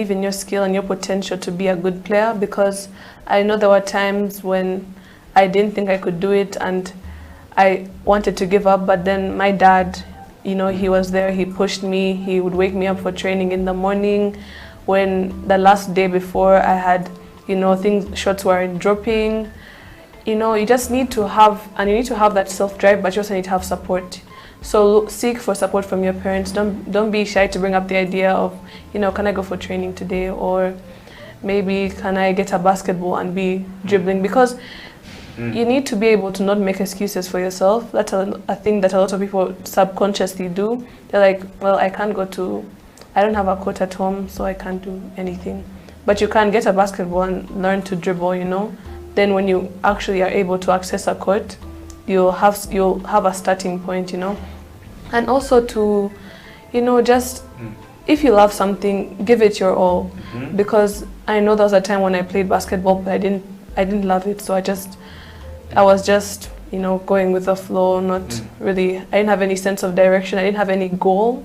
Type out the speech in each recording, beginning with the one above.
believe in your skill and your potential to be a good player, because I know there were times when I didn't think I could do it and I wanted to give up, but then my dad, you know, he was there, he pushed me, he would wake me up for training in the morning. When the last day before I had, you know, shots weren't dropping. You know, you just need to have, and you need to have that self-drive, but you also need to have support. So seek for support from your parents. Don't be shy to bring up the idea of, you know, can I go for training today? Or maybe can I get a basketball and be dribbling? Because you need to be able to not make excuses for yourself. That's a thing that a lot of people subconsciously do. They're like, well, I don't have a court at home, so I can't do anything. But you can get a basketball and learn to dribble, you know. Then when you actually are able to access a court, you'll have a starting point, you know. And also to, you know, just if you love something, give it your all. Because I know there was a time when I played basketball, but I didn't love it, so I was just, you know, going with the flow, not really, I didn't have any sense of direction, I didn't have any goal.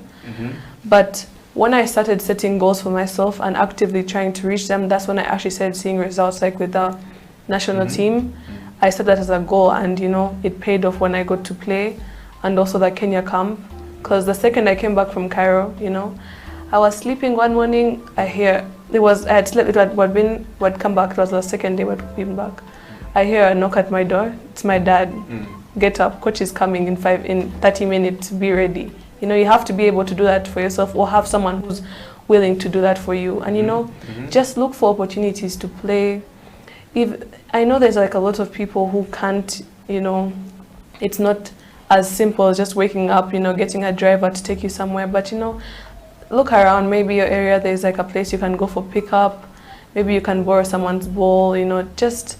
But when I started setting goals for myself and actively trying to reach them, that's when I actually started seeing results, like with the national team. I set that as a goal, and, you know, it paid off when I got to play, and also the Kenya camp. Because the second I came back from Cairo, you know, I was sleeping one morning, I had slept, I'd come back, it was the second day I'd been back. I hear a knock at my door, it's my dad. Get up, coach is coming in 30 minutes, be ready. You know, you have to be able to do that for yourself, or have someone who's willing to do that for you. And, you know, just look for opportunities to play. I know there's like a lot of people who can't, you know, it's not as simple as just waking up, you know, getting a driver to take you somewhere. But, you know, look around, maybe your area, there's like a place you can go for pickup. Maybe you can borrow someone's ball, you know, just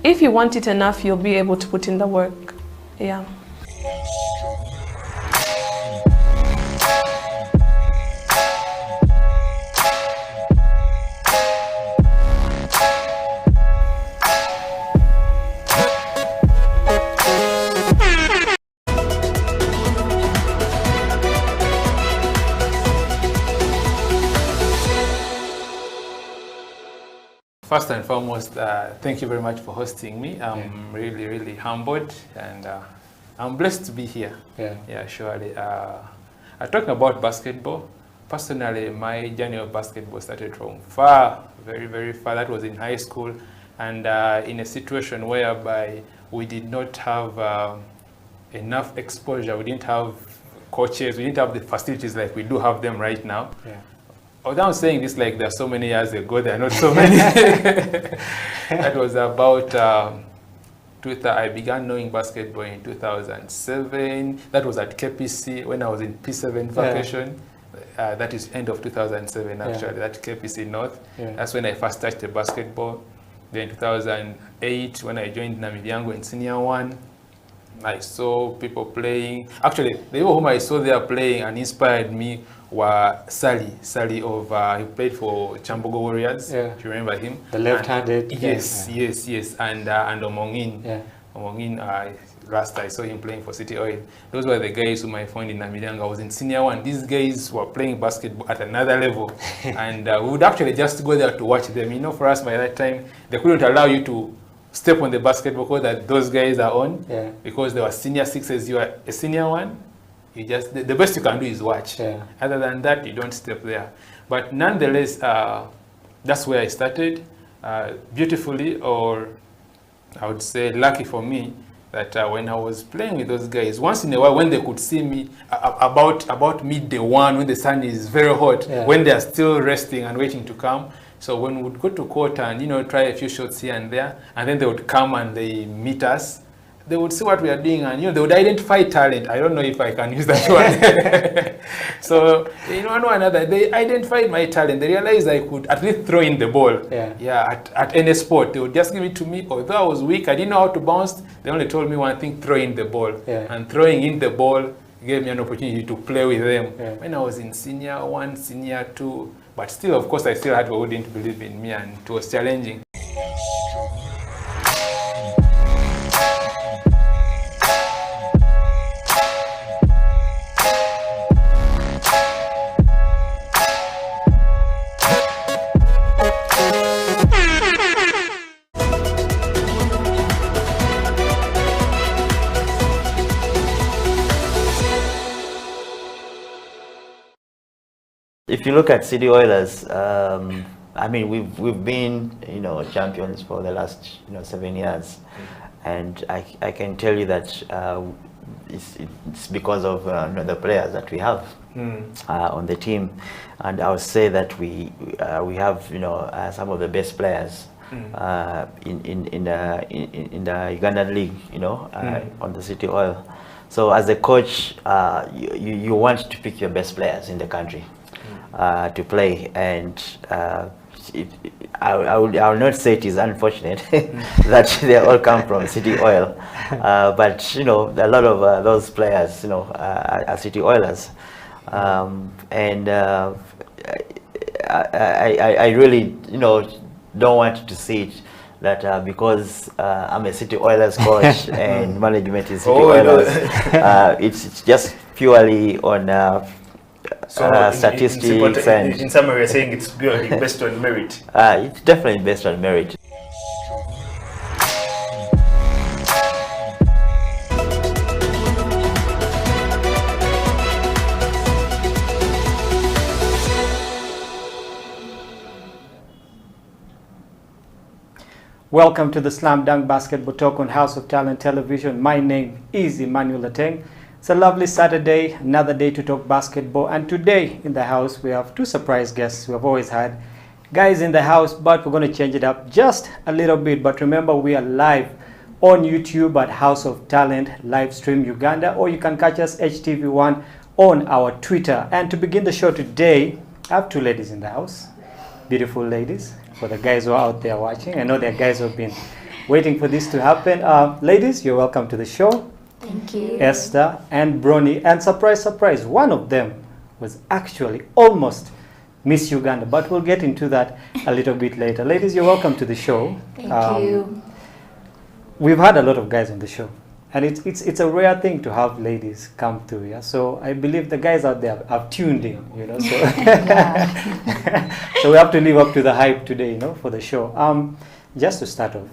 if you want it enough, you'll be able to put in the work. Yeah. First and foremost, thank you very much for hosting me. I'm really, really humbled, and I'm blessed to be here. Yeah, surely. Talking about basketball, personally, my journey of basketball started from far, very, very far. That was in high school, and in a situation whereby we did not have enough exposure. We didn't have coaches. We didn't have the facilities like we do have them right now. I'm saying this like there are so many years ago, there are not so many. That was about, I began knowing basketball in 2007. That was at KPC when I was in P7 vacation. That is end of 2007 actually, that KPC North. That's when I first started basketball. Then 2008, when I joined Namibyango in Senior 1, I saw people playing. Actually, the people whom I saw there playing and inspired me were Sally of, he played for Chambogo Warriors. Do you remember him? The left-handed. Yes. And Omongin. Omongin, last I saw him playing for City Oil. Those were the guys whom I found in Namibyango. I was in Senior 1. These guys were playing basketball at another level. And we would actually just go there to watch them. You know, for us by that time, they couldn't allow you to step on the basketball court that those guys are on, because they were senior 6s, you are a senior 1. You just, the best you can do is watch. Other than that, you don't step there. But nonetheless, that's where I started. Beautifully, or I would say lucky for me, that when I was playing with those guys, once in a while when they could see me about midday 1, when the sun is very hot, when they are still resting and waiting to come. So when we would go to court and, you know, try a few shots here and there, and then they would come and they meet us, they would see what we are doing, and, you know, they would identify talent. I don't know if I can use that one. So, you know, one or another, they identified my talent. They realized I could at least throw in the ball. At any sport. They would just give it to me. Although I was weak, I didn't know how to bounce. They only told me one thing: throw in the ball. And throwing in the ball gave me an opportunity to play with them. When I was in Senior 1, Senior 2, but still, of course, I still had people who didn't believe in me, and it was challenging. if you look at City Oilers, I mean, we've been, you know, champions for the last, you know, 7 years, and I can tell you that it's because of you know, the players that we have on the team, and I would say that we have, you know, some of the best players in the Ugandan league, you know, on the City Oil. So as a coach, you want to pick your best players in the country to play, and I will not say it is unfortunate that they all come from City Oil, but you know, a lot of those players, you know, are City Oilers, and I really, you know, don't want to see it that because I'm a City Oilers coach and management is City Oilers, it's just purely on statistics. In summary, you're saying it's purely based on merit. It's definitely based on merit. Welcome to the SlamDunk Basketball Talk on House of Talent Television. My name is Emmanuel Ateng. It's a lovely Saturday, another day to talk basketball. And today in the house, we have two surprise guests. We have always had guys in the house, but we're going to change it up just a little bit. But remember, we are live on YouTube at House of Talent live stream Uganda, or you can catch us HTV1 on our Twitter. And to begin the show today, I have two ladies in the house, beautiful ladies. For the guys who are out there watching, I know there are guys who have been waiting for this to happen. Ladies, you're welcome to the show. Thank you. Esther and Bronnie. And surprise, surprise, one of them was actually almost Miss Uganda, but we'll get into that a little bit later. Ladies, you're welcome to the show. Thank you. We've had a lot of guys on the show, and it's a rare thing to have ladies come through. Yeah, so I believe the guys out there have tuned in, you know. So, so we have to live up to the hype today, you know, for the show. Just to start off,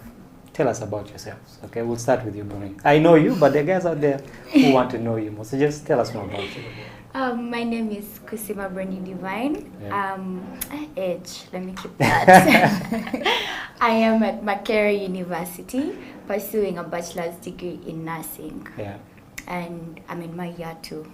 tell us about yourselves. Okay, we'll start with you, Bronnie. I know you, but the guys out there who want to know you more, so just tell us more about you. My name is Kusima Bronnie Divine. Yeah. Age, let me keep that. I am at Makerere University pursuing a bachelor's degree in nursing. Yeah. And I'm in my year 2.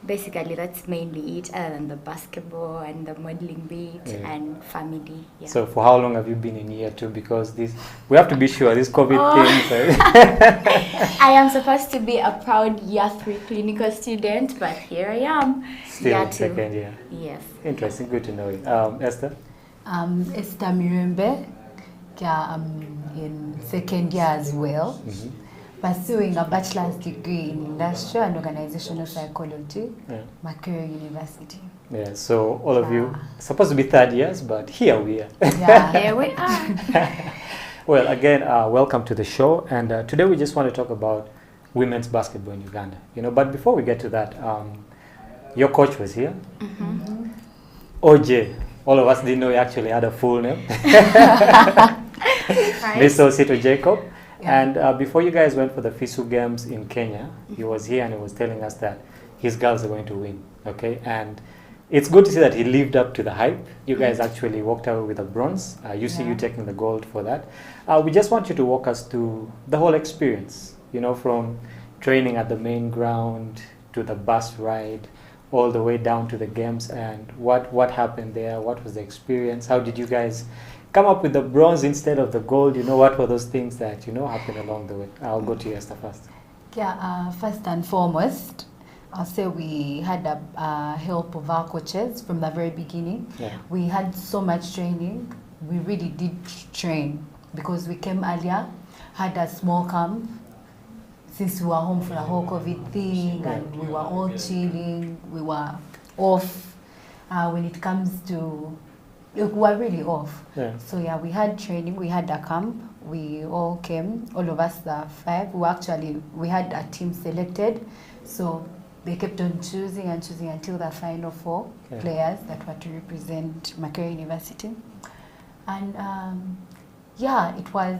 Basically, that's mainly it, other than the basketball and the modeling bit and family. Yeah. So for how long have you been in year 2? Because this, we have to be sure, this COVID thing. I am supposed to be a proud year 3 clinical student, but here I am. Still year in 2. second year. Yes. Interesting, good to know you. Esther? Esther Mirembe. I'm in second year as well. Pursuing a bachelor's degree in industrial and organizational psychology, Makerere University. Yeah, so all of you supposed to be third years, but here we are. Yeah, here we are. Well, again, welcome to the show, and today we just want to talk about women's basketball in Uganda. You know, but before we get to that, your coach was here. OJ. All of us didn't know he actually had a full name. Mr. Osito Jacob. Yeah. And before you guys went for the FISU games in Kenya, he was here and he was telling us that his girls are going to win. Okay, and it's good to see that he lived up to the hype. You guys actually walked away with a bronze. You see you taking the gold for that. We just want you to walk us through the whole experience. You know, from training at the main ground to the bus ride, all the way down to the games, and what happened there. What was the experience? How did you guys come up with the bronze instead of the gold? You know, what were those things that, you know, happened along the way? I'll go to you, Esther, first. Yeah, first and foremost, I'll say we had help of our coaches from the very beginning. Yeah. We had so much training. We really did train because we came earlier, had a small camp, since we were home for the whole COVID thing, and we were all chilling, we were off. When it comes to, we were really off. Yeah. So yeah, we had training, we had a camp, we all came, all of us, the 5. We had a team selected, so they kept on choosing and choosing until the final 4 players that were to represent Makerere University. And yeah, it was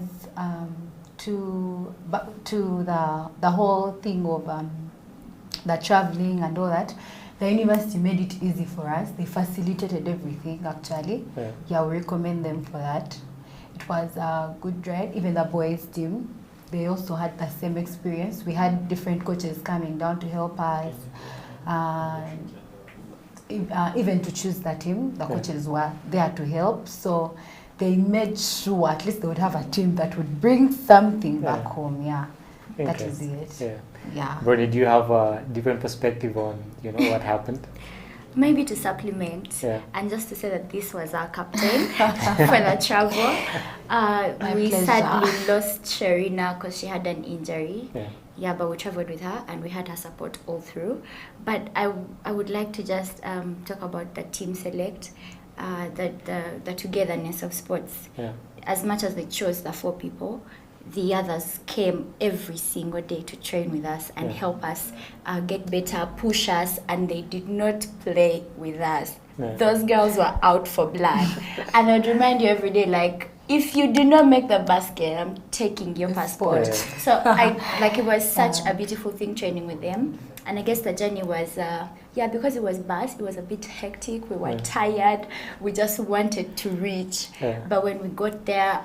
to the whole thing of the traveling and all that. The university made it easy for us. They facilitated everything, actually. Yeah, we recommend them for that. It was a good ride. Even the boys' team, they also had the same experience. We had different coaches coming down to help us. Even to choose the team, the coaches were there to help. So they made sure at least they would have a team that would bring something back home. Yeah, that is it. Yeah. Bronnie, do you have a different perspective on what happened? Maybe to supplement and just to say that this was our captain for the travel. We sadly lost Sharina because she had an injury. Yeah, but we traveled with her and we had her support all through. But I would like to just talk about the team select, the togetherness of sports. As much as they chose the 4 people, the others came every single day to train with us and help us get better, push us, and they did not play with us. Those girls were out for blood. And I'd remind you every day, like, if you do not make the basket, I'm taking your passport. So it was such a beautiful thing training with them. And I guess the journey was, because it was bus, it was a bit hectic. We were tired. We just wanted to reach. But when we got there,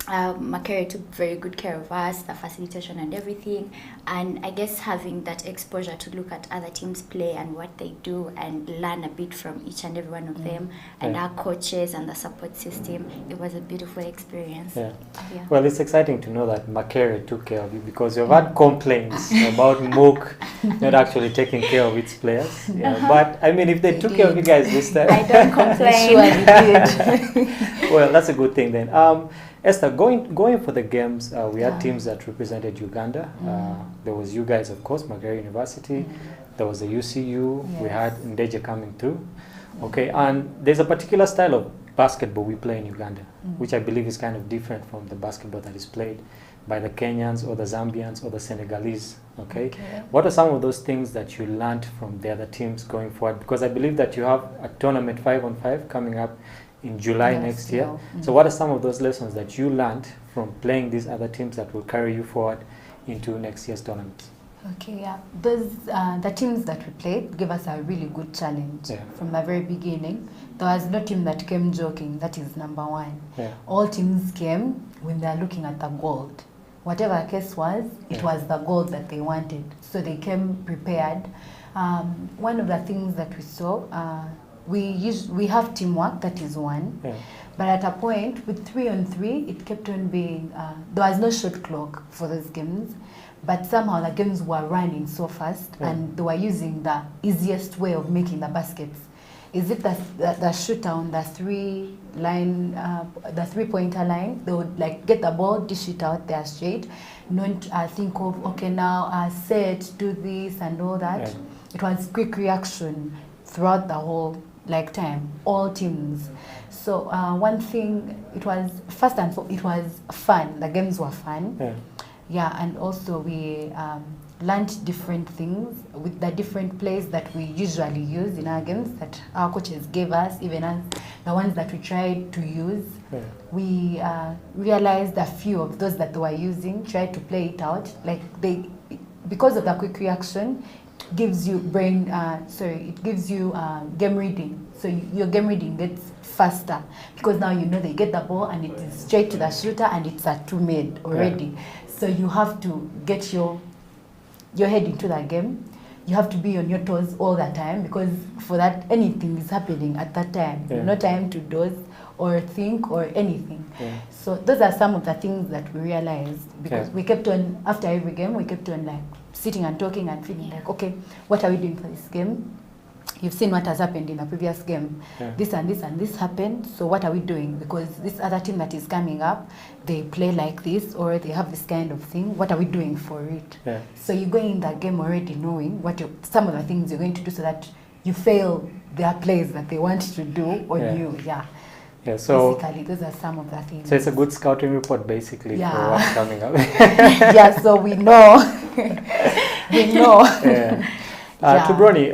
Makere took very good care of us, the facilitation and everything, and I guess having that exposure to look at other teams play and what they do and learn a bit from each and every one of them and our coaches and the support system, it was a beautiful experience. Well, it's exciting to know that Makere took care of you, because you've had complaints about MUK not actually taking care of its players. But I mean, if they took care of you guys this time, I don't complain. Sure, you did. Well, that's a good thing then. Esther, going for the games, we had teams that represented Uganda. There was you guys, of course, Makere University. There was the UCU. We had Ndeje coming through. Okay, and there's a particular style of basketball we play in Uganda, which I believe is kind of different from the basketball that is played by the Kenyans or the Zambians or the Senegalese. Okay? What are some of those things that you learned from the other teams going forward? Because I believe that you have a tournament 5-on-5 coming up in July next year. So what are some of those lessons that you learned from playing these other teams that will carry you forward into next year's tournament? Okay, those the teams that we played gave us a really good challenge from the very beginning. There was no team that came joking. That is number one. All teams came when they are looking at the gold. Whatever the case was, it was the gold that they wanted. So they came prepared. One of the things that we saw, we have teamwork, that is one. But at a point, with 3-on-3, it kept on being, there was no shot clock for those games. But somehow the games were running so fast and they were using the easiest way of making the baskets. Is it the shooter on the 3-pointer line? They would like get the ball, dish it out there straight, not think of, okay, now set, do this and all that. It was quick reaction throughout the whole time, all teams. So one thing, it was first and foremost, it was fun. The games were fun. And also we learned different things with the different plays that we usually use in our games that our coaches gave us, even as the ones that we tried to use. We realized a few of those that they were using, tried to play it out. Because of the quick reaction, gives you it gives you game reading. So your game reading gets faster because now you know they get the ball and it is straight to the shooter and it's a 2-made already. So you have to get your head into that game. You have to be on your toes all the time because for that anything is happening at that time. No time to doze or think or anything. So those are some of the things that we realized because we kept on, after every game, we kept on sitting and talking and feeling okay, what are we doing for this game? You've seen what has happened in the previous game. This and this and this happened, so what are we doing? Because this other team that is coming up, they play like this or they have this kind of thing. What are we doing for it? So you go in that game already knowing some of the things you're going to do so that you fail their plays that they want to do on you. So basically, those are some of the things. So it's a good scouting report, basically, for what's coming up. So we know. To Bronnie,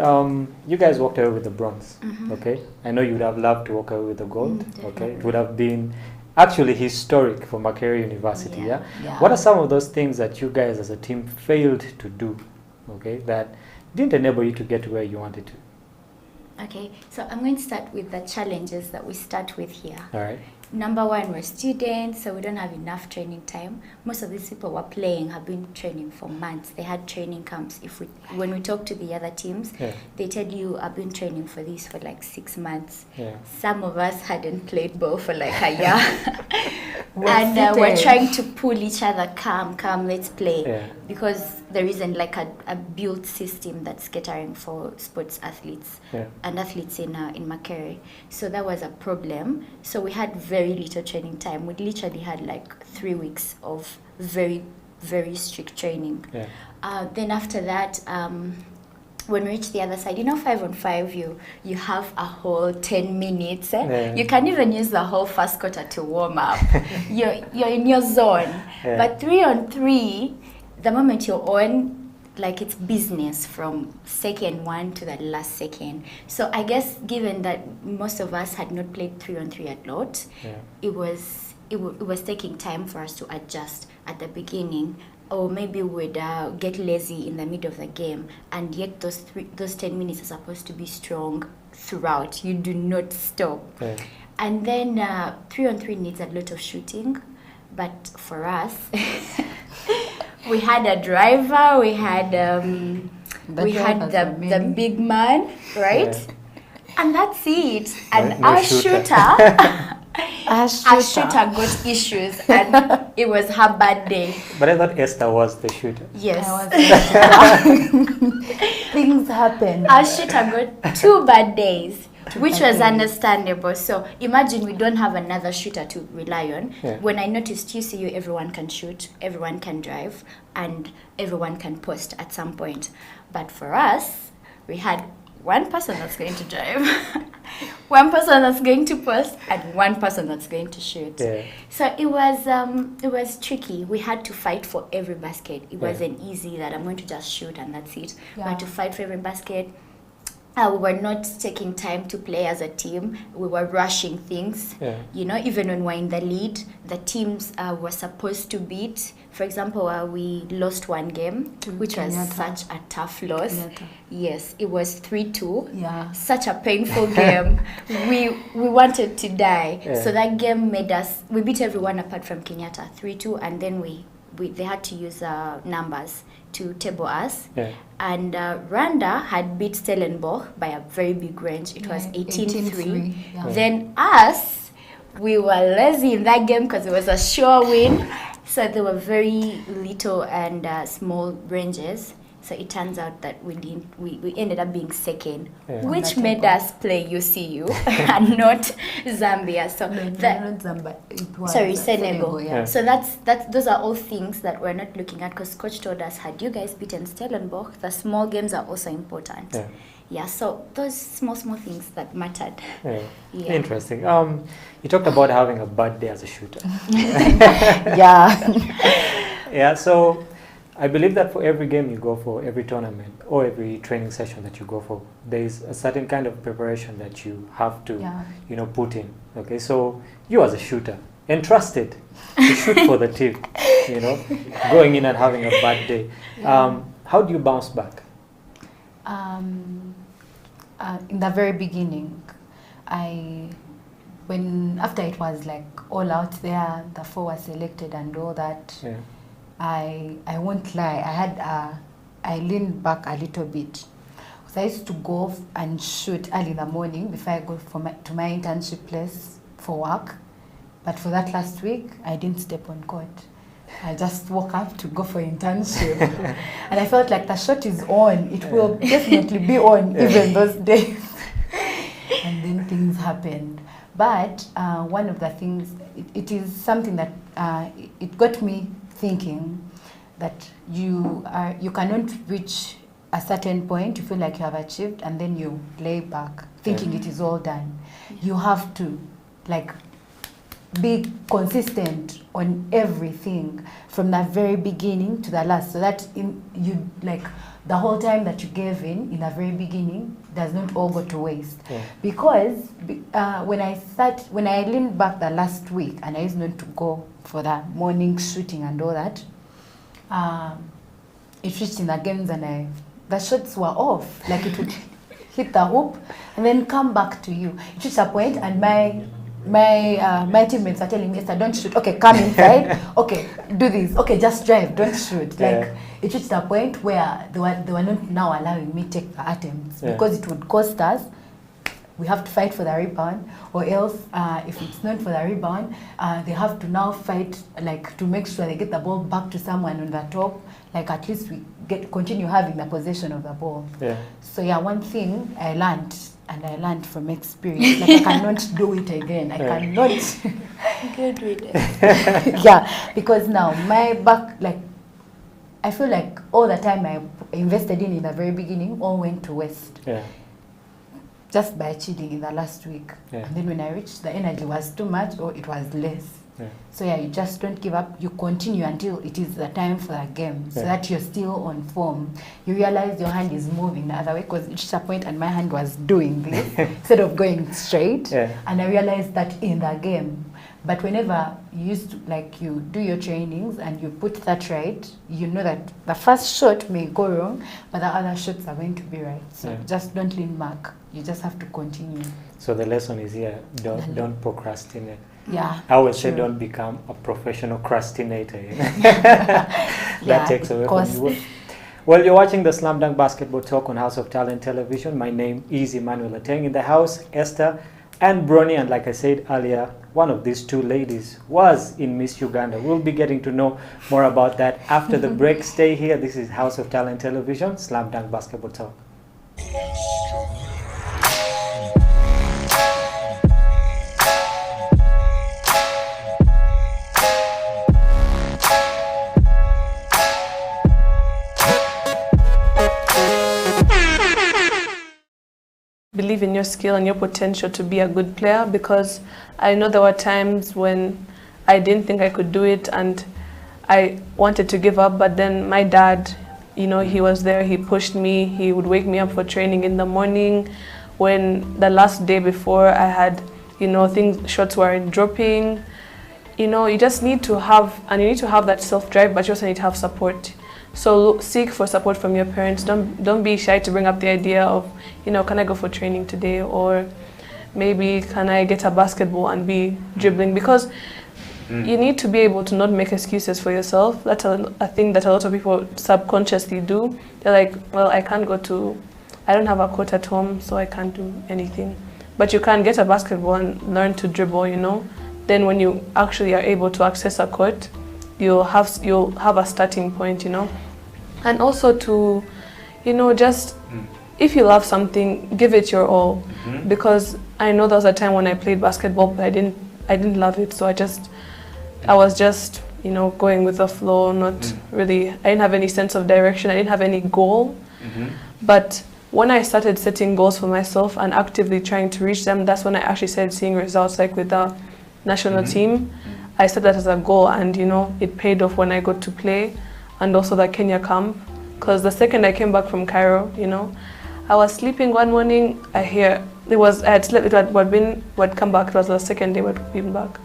you guys walked away with the bronze. Okay, I know you would have loved to walk away with the gold. Okay, it would have been actually historic for Makere University. What are some of those things that you guys as a team failed to do? Okay, that didn't enable you to get to where you wanted to? Okay, so I'm going to start with the challenges that we start with here. All right. Number one, we're students, so we don't have enough training time. Most of these people who are playing have been training for months. They had training camps. When we talk to the other teams, they tell you, I've been training for this for like 6 months. Yeah. Some of us hadn't played ball for like a year. And we're trying to pull each other, come, let's play. Yeah. Because there isn't like a built system that's catering for sports athletes and athletes in Makere. So that was a problem. So we had very little training time. We literally had like 3 weeks of very, very strict training. Yeah. Then after that, when we reach the other side, 5-on-5, you have a whole 10 minutes. Yeah. You can even use the whole first quarter to warm up. You're in your zone. Yeah. But 3-on-3, the moment you're on, like it's business from second one to the last second. So I guess given that most of us had not played 3-on-3 a lot, it was taking time for us to adjust at the beginning. Or maybe we'd get lazy in the middle of the game, and yet those 10 minutes are supposed to be strong throughout. You do not stop. Yeah. And then 3-on-3 needs a lot of shooting, but for us, we had a driver, we had the big man, right? Yeah. And that's it. And our shooter. Our shooter got issues, and it was her bad day. But I thought Esther was the shooter. Yes. Things happen. Our shooter got 2 bad days, which was understandable. So imagine we don't have another shooter to rely on. Yeah. When I noticed UCU, everyone can shoot, everyone can drive, and everyone can post at some point. But for us, we had one person that's going to drive, one person that's going to post, and one person that's going to shoot. Yeah. So it was tricky. We had to fight for every basket. It wasn't easy that I'm going to just shoot and that's it. Yeah. We had to fight for every basket. We were not taking time to play as a team. We were rushing things. Yeah. Even when we're in the lead, the teams were supposed to beat. For example, we lost one game, which was such a tough loss. Yes, it was 3-2. Yeah. Such a painful game. We wanted to die. Yeah. So that game we beat everyone apart from Kenyatta, 3-2, and then they had to use numbers to table us. Yeah. And Rwanda had beat Stellenbosch by a very big range. It was 18-3. Yeah. Then us, we were lazy in that game because it was a sure win. So there were very little and small ranges. So it turns out that we ended up being second, which made us play UCU and not Zambia. So not Zambia. It was Senegal. Yeah. So those are all things that we're not looking at, because coach told us, had you guys beaten Stellenbosch, the small games are also important. Yeah. Yeah, so those small things that mattered. Yeah. Yeah. Interesting. You talked about having a bad day as a shooter. Yeah. Yeah, so I believe that for every game you go for, every tournament or every training session that you go for, there is a certain kind of preparation that you have to, put in. Okay, so you as a shooter, entrusted to shoot for the team, going in and having a bad day. How do you bounce back? In the very beginning, after it was like all out there, the 4 were selected and all that. Yeah. I won't lie, I leaned back a little bit. So I used to go and shoot early in the morning before I go to my internship place for work. But for that last week, I didn't step on court. I just woke up to go for internship. And I felt like the shot is on. It will definitely be on even those days. And then things happened. But one of the things, it is something that it got me thinking that you cannot reach a certain point, you feel like you have achieved, and then you lay back thinking it is all done. You have to be consistent on everything from the very beginning to the last, so that the whole time that you gave in the very beginning does not all go to waste. Because when I leaned back the last week and I used not to go for the morning shooting and all that, it reached in the games and the shots were off. Like it would hit the hoop and then come back to you. It reached a point, and my teammates are telling me, Esther, don't shoot. Okay, come inside. Okay, do this. Okay, just drive. Don't shoot. Like it reached a point where they were not now allowing me take the attempts because it would cost us. We have to fight for the rebound, or else if it's not for the rebound, they have to now fight like to make sure they get the ball back to someone on the top. Like at least we continue having the possession of the ball. Yeah. So yeah, one thing I learned, and I learned from experience, like I cannot do it again. I cannot. Good riddance. Yeah, because now my back, like I feel like all the time I invested in the very beginning all went to waste. Yeah. Just by cheating in the last week. Yeah. And then when I reached, the energy was too much or it was less. Yeah. So yeah, you just don't give up. You continue until it is the time for the game, so that you're still on form. You realize your hand is moving the other way, because it reached a point and my hand was doing this instead of going straight. Yeah. And I realized that in the game. But whenever you used to, like, you do your trainings and you put that right, you know that the first shot may go wrong, but the other shots are going to be right. So just don't lean back. You just have to continue. So the lesson is here: don't procrastinate. Yeah. I always say don't become a professional procrastinator. You know? That takes away from you. Well, you're watching the Slam Dunk Basketball Talk on House of Talent Television. My name is Emmanuel. Ateng in the house, Esther and Bronnie, and like I said earlier, one of these two ladies was in Miss Uganda. We'll be getting to know more about that after the break. Stay here. This is House of Talent Television, Slam Dunk Basketball Talk. Believe in your skill and your potential to be a good player, because I know there were times when I didn't think I could do it and I wanted to give up, but then my dad, you know, he was there, he pushed me, he would wake me up for training in the morning. When the last day before I had, you know, shots weren't dropping. You know, you just need to have, and you need to have that self-drive, but you also need to have support. So seek for support from your parents. Don't be shy to bring up the idea of, you know, can I go for training today, or maybe can I get a basketball and be dribbling, because you need to be able to not make excuses for yourself. That's a thing that a lot of people subconsciously do. They're like, well, I don't have a court at home, so I can't do anything. But you can get a basketball and learn to dribble, you know. Then when you actually are able to access a court, you'll have a starting point, you know. And also to, you know, just if you love something, give it your all. Because I know there was a time when I played basketball, but I didn't love it, so I was just, you know, going with the flow, not really, I didn't have any sense of direction, I didn't have any goal. But when I started setting goals for myself and actively trying to reach them, that's when I actually started seeing results, like with the national team. I set that as a goal, and you know, it paid off when I got to play, and also the Kenya camp. Because the second I came back from Cairo, you know, I was sleeping one morning, I had slept, I'd come back, it was the second day we'd been back.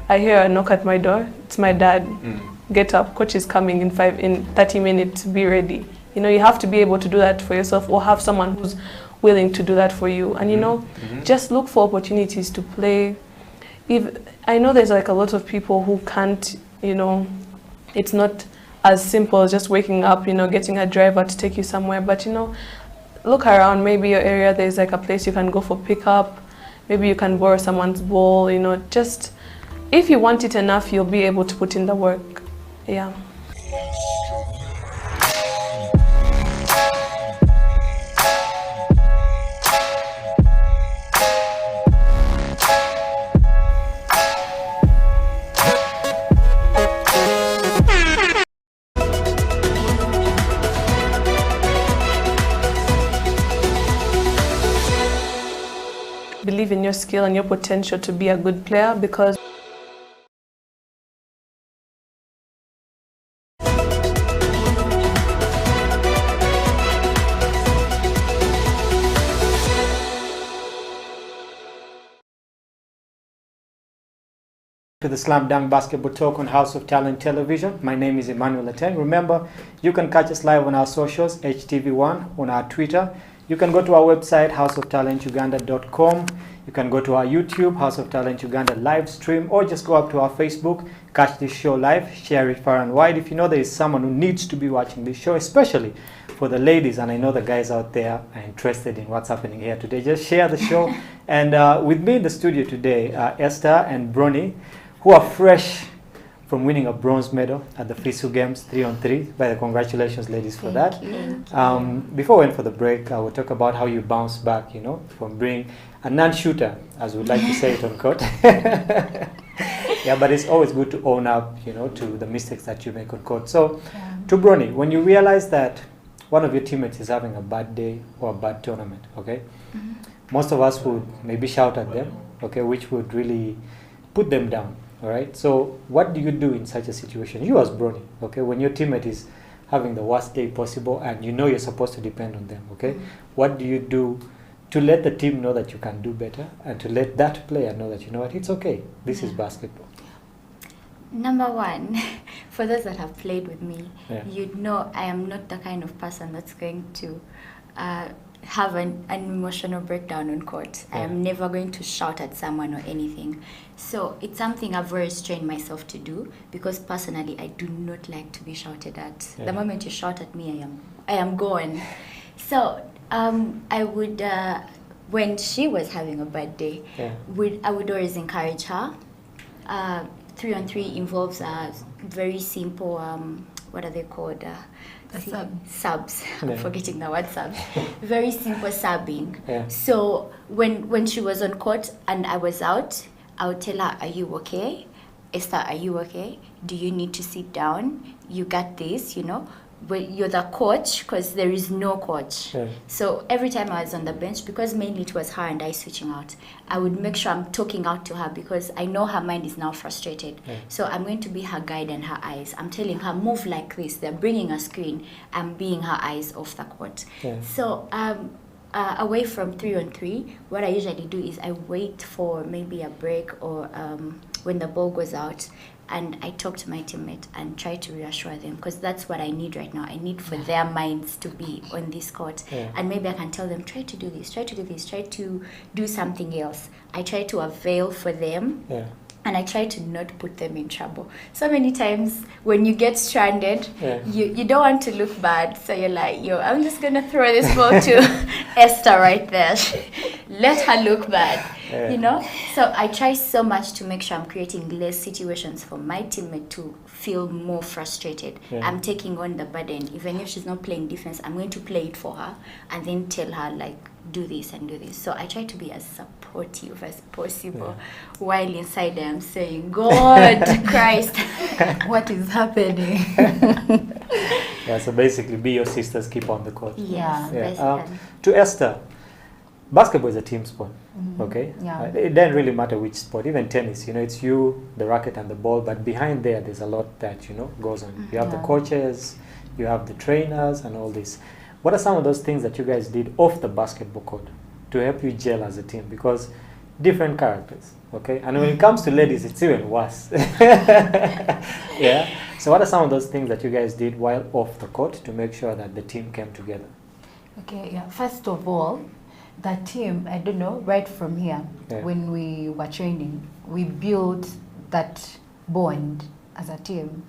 I hear a knock at my door, it's my dad. Get up, coach is coming in 30 minutes, be ready. You know, you have to be able to do that for yourself, or have someone who's willing to do that for you. And you know, just look for opportunities to play. I know there's like a lot of people who can't, you know, it's not as simple as just waking up, you know, getting a driver to take you somewhere. But you know, look around, maybe your area, there's like a place you can go for pickup. Maybe you can borrow someone's ball, you know, just if you want it enough, you'll be able to put in the work. Yeah. Believe in your skill and your potential to be a good player, because To the Slam Dunk Basketball Talk on House of Talent Television. My name is Emmanuel Ateng. Remember, you can catch us live on our socials, HTV1, on our Twitter. You can go to our website, houseoftalentuganda.com. You can go to our YouTube, House of Talent Uganda live stream, or just go up to our Facebook, catch this show live, share it far and wide. If you know there is someone who needs to be watching this show, especially for the ladies, and I know the guys out there are interested in what's happening here today, just share the show. And with me in the studio today are Esther and Bronnie, who are fresh from winning a bronze medal at the FISU Games 3-on-3. By the congratulations, ladies, for that. Before we went for the break, I will talk about how you bounce back, you know, from being a non-shooter, as we like to say it on court. Yeah, but it's always good to own up, you know, to the mistakes that you make on court. So, to Bronnie, when you realize that one of your teammates is having a bad day or a bad tournament, okay, most of us would maybe shout at them, okay, which would really put them down. All right. So what do you do in such a situation? You as Bronnie, okay, when your teammate is having the worst day possible and you know you're supposed to depend on them, okay? What do you do to let the team know that you can do better and to let that player know that, you know what, it's okay. This is basketball. Number one, for those that have played with me, you'd know I am not the kind of person that's going to have an emotional breakdown on court. I am never going to shout at someone or anything. So it's something I've very trained myself to do, because personally I do not like to be shouted at. The moment you shout at me, I am gone. So I would, when she was having a bad day, I would always encourage her. 3-on-3 involves a very simple, what are they called? Subs. I'm forgetting the word subs. Very simple subbing. So when she was on court and I was out, I would tell her, are you okay? Esther, are you okay? Do you need to sit down? You got this, you know? But you're the coach, because there is no coach. So every time I was on the bench, because mainly it was her and I switching out, I would make sure I'm talking out to her, because I know her mind is now frustrated. So I'm going to be her guide and her eyes. I'm telling her, move like this. They're bringing a screen. I'm being her eyes off the court. So away from 3-on-3, what I usually do is I wait for maybe a break or when the ball goes out, and I talk to my teammate and try to reassure them, because that's what I need right now. I need for their minds to be on this court. And maybe I can tell them, try to do this, try to do this, try to do something else. I try to avail for them. And I try to not put them in trouble. So many times when you get stranded, you don't want to look bad. So you're like, yo, I'm just going to throw this ball to Esther right there. Let her look bad, you know? So I try so much to make sure I'm creating less situations for my teammate to feel more frustrated. I'm taking on the burden. Even if she's not playing defense, I'm going to play it for her and then tell her, like, do this and do this. So I try to be as supportive as possible, while inside I'm saying, God, Christ, what is happening? So basically be your sisters, keep on the court. To Esther, basketball is a team sport, okay? It doesn't really matter which sport, even tennis, you know, it's you, the racket and the ball, but behind there's a lot that, you know, goes on. You have the coaches, you have the trainers and all this. What are some of those things that you guys did off the basketball court to help you gel as a team? Because different characters, okay? And when it comes to ladies, it's even worse. So what are some of those things that you guys did while off the court to make sure that the team came together? Okay, first of all, the team, I don't know, right from here, when we were training, we built that bond as a team.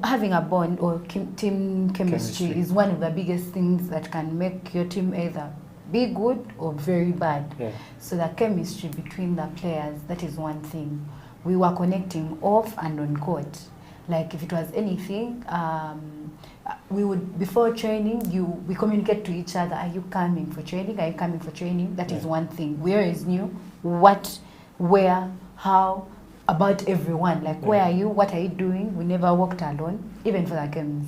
Having a bond or team chemistry is one of the biggest things that can make your team either be good or very bad. So the chemistry between the players, that is one thing. We were connecting off and on court. Like if it was anything, we would, before training, we communicate to each other, are you coming for training? Are you coming for training? That is one thing. We always knew what, where, how, about everyone. Like, where are you? What are you doing? We never walked alone, even for the games.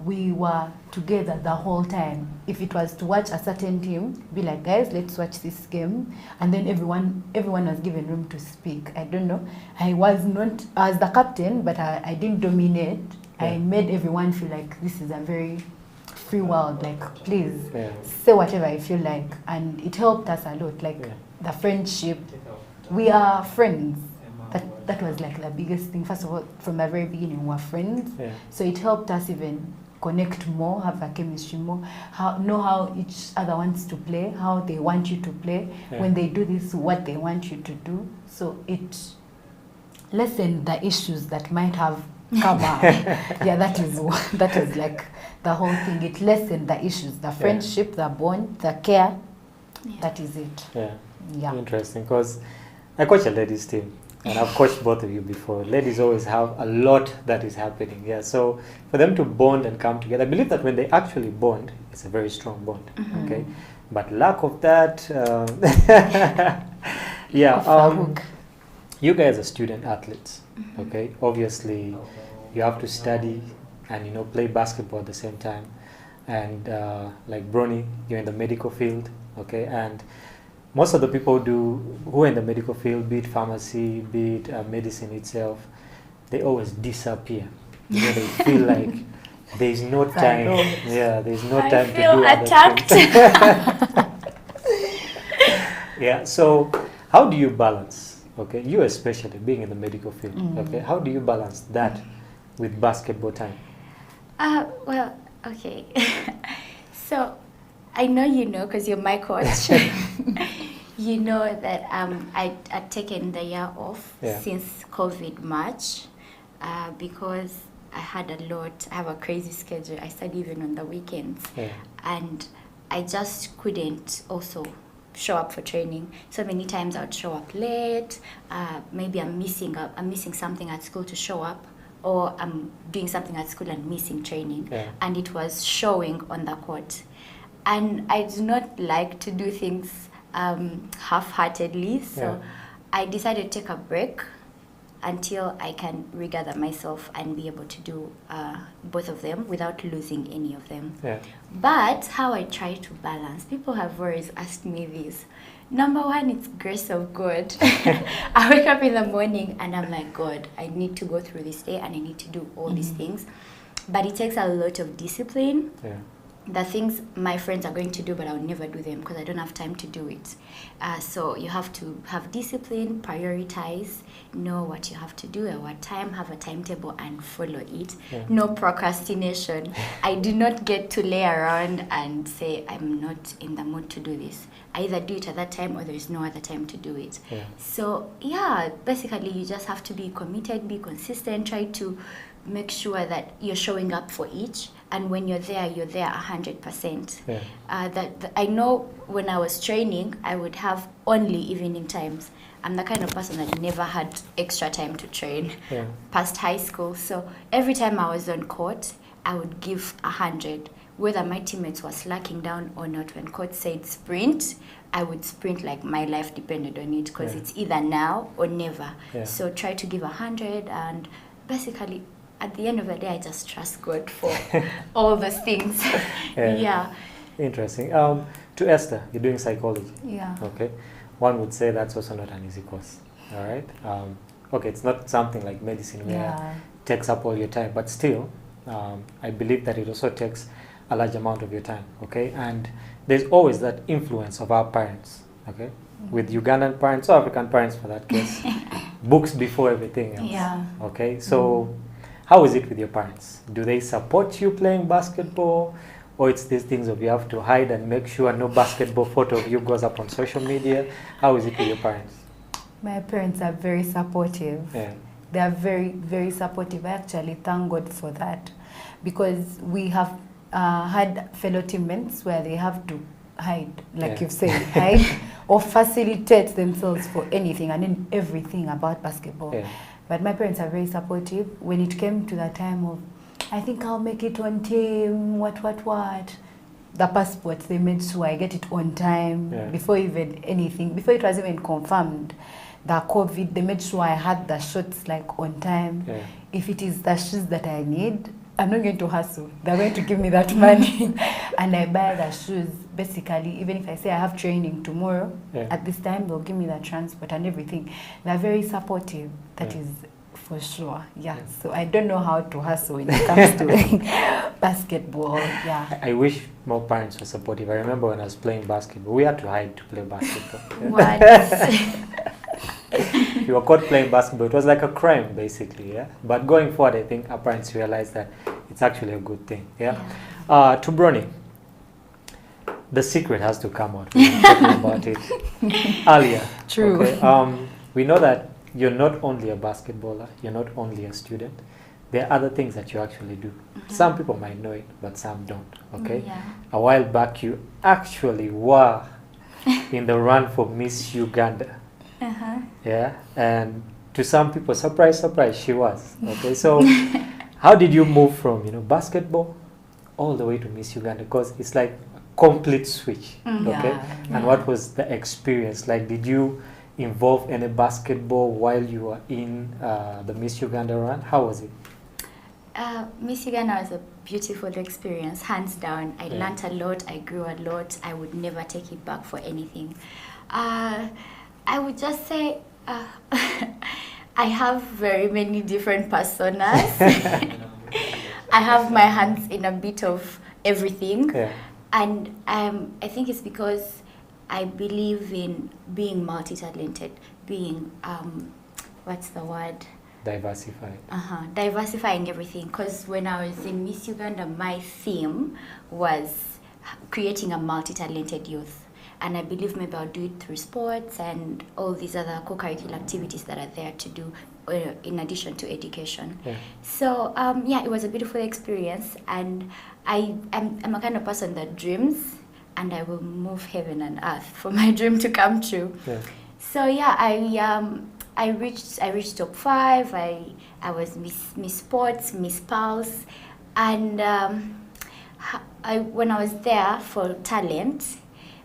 We were together the whole time. If it was to watch a certain team, be like, guys, let's watch this game. And then everyone was given room to speak. I don't know. I was the captain, but I didn't dominate. I made everyone feel like this is a very free world. Like, please, say whatever I feel like. And it helped us a lot. Like, the friendship. We are friends. thought that was like the biggest thing. First of all, from the very beginning, we were friends. So it helped us even connect more, have a chemistry more, know how each other wants to play, how they want you to play, when they do this, what they want you to do. So it lessened the issues that might have come up. That is like the whole thing. It lessened the issues, the friendship, the bond, the care. That is it. Interesting, because I coach a ladies team. And I've coached both of you before. Ladies always have a lot that is happening. So for them to bond and come together, I believe that when they actually bond, it's a very strong bond. Okay, but lack of that, you guys are student athletes. Okay, obviously you have to study and play basketball at the same time. And like Bronnie, you're in the medical field. Okay, and most of the people who are in the medical field, be it pharmacy, be it medicine itself, they always disappear. They feel like there's no time. There's no time to do attacked. So how do you balance? Okay, you especially being in the medical field. Okay, how do you balance that with basketball time? Well, okay. So I know because you're my coach. You know that I'd taken the year off since COVID March because I had I have a crazy schedule. I study even on the weekends. And I just couldn't also show up for training. So many times I would show up late. Maybe I'm missing something at school to show up, or I'm doing something at school and missing training. And it was showing on the court. And I do not like to do things half-heartedly, so I decided to take a break until I can regather myself and be able to do both of them without losing any of them. But how I try to balance, people have always asked me this. Number one, it's grace of God. I wake up in the morning and I'm like, God, I need to go through this day and I need to do all these things. But it takes a lot of discipline. The things my friends are going to do, but I'll never do them because I don't have time to do it. So you have to have discipline, prioritize, know what you have to do at what time, have a timetable and follow it. No procrastination. I do not get to lay around and say, I'm not in the mood to do this. I either do it at that time or there is no other time to do it. So basically you just have to be committed, be consistent, try to make sure that you're showing up for each. And when you're there 100%. I know when I was training, I would have only evening times. I'm the kind of person that never had extra time to train past high school. So every time I was on court, I would give 100. Whether my teammates were slacking down or not, when coach said sprint, I would sprint like my life depended on it because it's either now or never. So try to give 100 and basically at the end of the day, I just trust God for all those things. Interesting. To Esther, you're doing psychology. Okay. One would say that's also not an easy course. All right. Okay, it's not something like medicine where it takes up all your time, but still, I believe that it also takes a large amount of your time. Okay, and there's always that influence of our parents. Okay, with Ugandan parents or African parents for that case, books before everything else. Okay, so. How is it with your parents? Do they support you playing basketball? Or it's these things of you have to hide and make sure no basketball photo of you goes up on social media? How is it with your parents? My parents are very supportive. They are very, very supportive. I actually thank God for that. Because we have had fellow teammates where they have to hide, like you've said, hide or facilitate themselves for anything and in everything about basketball. But my parents are very supportive. When it came to the time of, I think I'll make it on team, what. The passport, they made sure I get it on time before even anything, before it was even confirmed. The COVID, they made sure I had the shots like on time. If it is the shoes that I need, I'm not going to hustle. They're going to give me that money and I buy the shoes. Basically, even if I say I have training tomorrow, at this time, they'll give me the transport and everything. They're very supportive. That is for sure. So I don't know how to hustle when it comes to basketball. I wish more parents were supportive. I remember when I was playing basketball, we had to hide to play basketball. What? if you were caught playing basketball, it was like a crime, basically, yeah? But going forward, I think our parents realized that it's actually a good thing, yeah? To Bronnie, the secret has to come out. We were talking about it earlier. True. Okay? We know that you're not only a basketballer, you're not only a student. There are other things that you actually do. Some people might know it, but some don't, okay? Yeah. A while back, you actually were in the run for Miss Uganda. Yeah, and to some people, surprise, surprise, she was, okay? So how did you move from, basketball all the way to Miss Uganda? Because it's like a complete switch, okay? And what was the experience? Like, did you involve any basketball while you were in the Miss Uganda run? How was it? Miss Uganda was a beautiful experience, hands down. I learned a lot, I grew a lot. I would never take it back for anything. I would just say I have very many different personas. I have my hands in a bit of everything. And I think it's because I believe in being multi-talented, being, what's the word? Diversified. Diversifying everything. Because when I was in Miss Uganda, my theme was creating a multi-talented youth. And I believe maybe I'll do it through sports and all these other co-curricular activities that are there to do in addition to education. So, it was a beautiful experience. And I'm a kind of person that dreams, and I will move heaven and earth for my dream to come true. So, I reached top 5. I was Miss Sports, Miss Pulse, and when I was there for talent,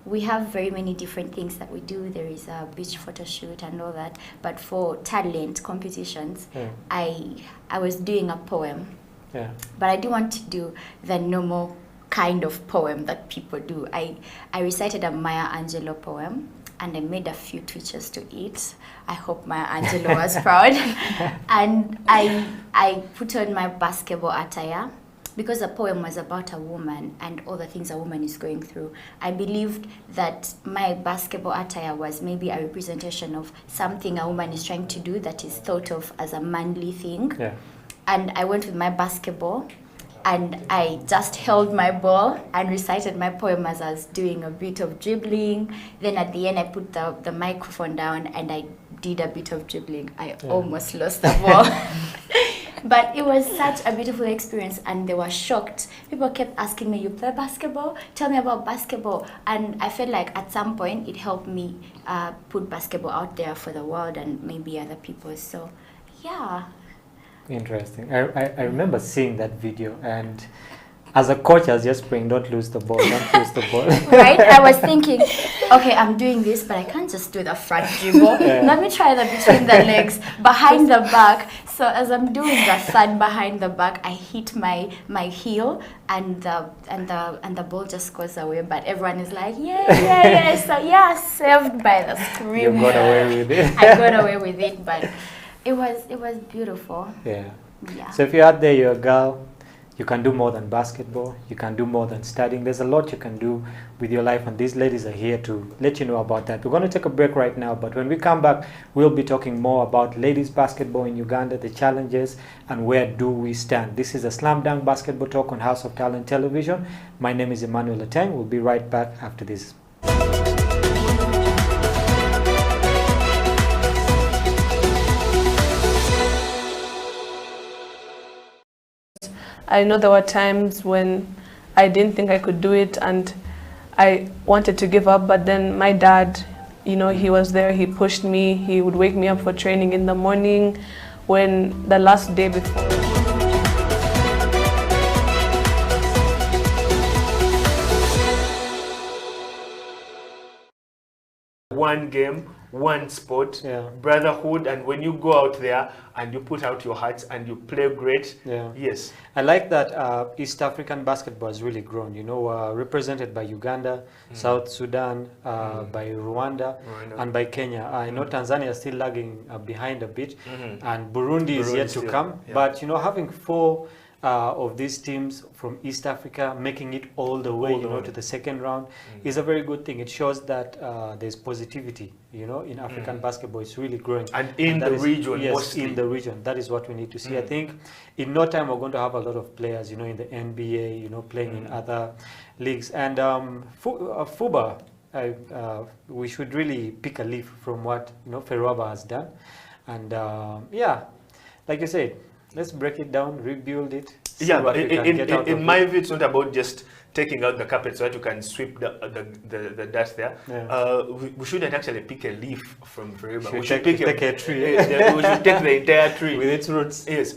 we have very many different things that we do. There is a beach photo shoot and all that. But for talent competitions, I was doing a poem. But I didn't want to do the normal kind of poem that people do. I recited a Maya Angelou poem, and I made a few tweets to it. I hope Maya Angelou was proud. And I put on my basketball attire, because the poem was about a woman and all the things a woman is going through. I believed that my basketball attire was maybe a representation of something a woman is trying to do that is thought of as a manly thing. And I went with my basketball, and I just held my ball and recited my poem as I was doing a bit of dribbling. Then at the end, I put the microphone down and I did a bit of dribbling. I almost lost the ball. But it was such a beautiful experience, and they were shocked. People kept asking me, "You play basketball? Tell me about basketball." And I felt like at some point it helped me put basketball out there for the world and maybe other people. So, yeah. Interesting. I remember seeing that video, and as a coach, I was just praying, don't lose the ball, don't lose the ball. Right? I was thinking, okay, I'm doing this, but I can't just do the front dribble. Let me try the between the legs, behind the back. So as I'm doing the third behind the back, I hit my heel, and the ball just goes away. But everyone is like, yeah. So saved by the scream. You got away with it. I got away with it, but it was beautiful. Yeah. Yeah. So if you're out there, you're a girl, you can do more than basketball, you can do more than studying. There's a lot you can do with your life, and these ladies are here to let you know about that. We're going to take a break right now, but when we come back, we'll be talking more about ladies basketball in Uganda, the challenges, and where do we stand. This is a Slam Dunk Basketball Talk on House of Talent Television. My name is Emmanuel Ateng. We'll be right back after this. I know there were times when I didn't think I could do it and I wanted to give up, but then my dad, he was there, he pushed me, he would wake me up for training in the morning when the last day before. One game, one sport, brotherhood, and when you go out there and you put out your hearts and you play great, yes. I like that East African basketball has really grown, represented by Uganda, South Sudan, by Rwanda, and by Kenya. I know Tanzania is still lagging behind a bit, and Burundi is yet to come. But, having 4 of these teams from East Africa making it all the way, to the second round is a very good thing. It shows that there's positivity, in African basketball. It's really growing. And in the region, yes, mostly. in the region. That is what we need to see. I think in no time we're going to have a lot of players, in the NBA, playing in other leagues. And FUBA, we should really pick a leaf from what, Ferwaba has done. And like you said, let's break it down, rebuild it. Yeah, in my view, it's not about just taking out the carpet so that you can sweep the dust there. Yeah. We shouldn't actually pick a leaf from Ferwaba. We should take a tree. We should take the entire tree with its roots. Yes.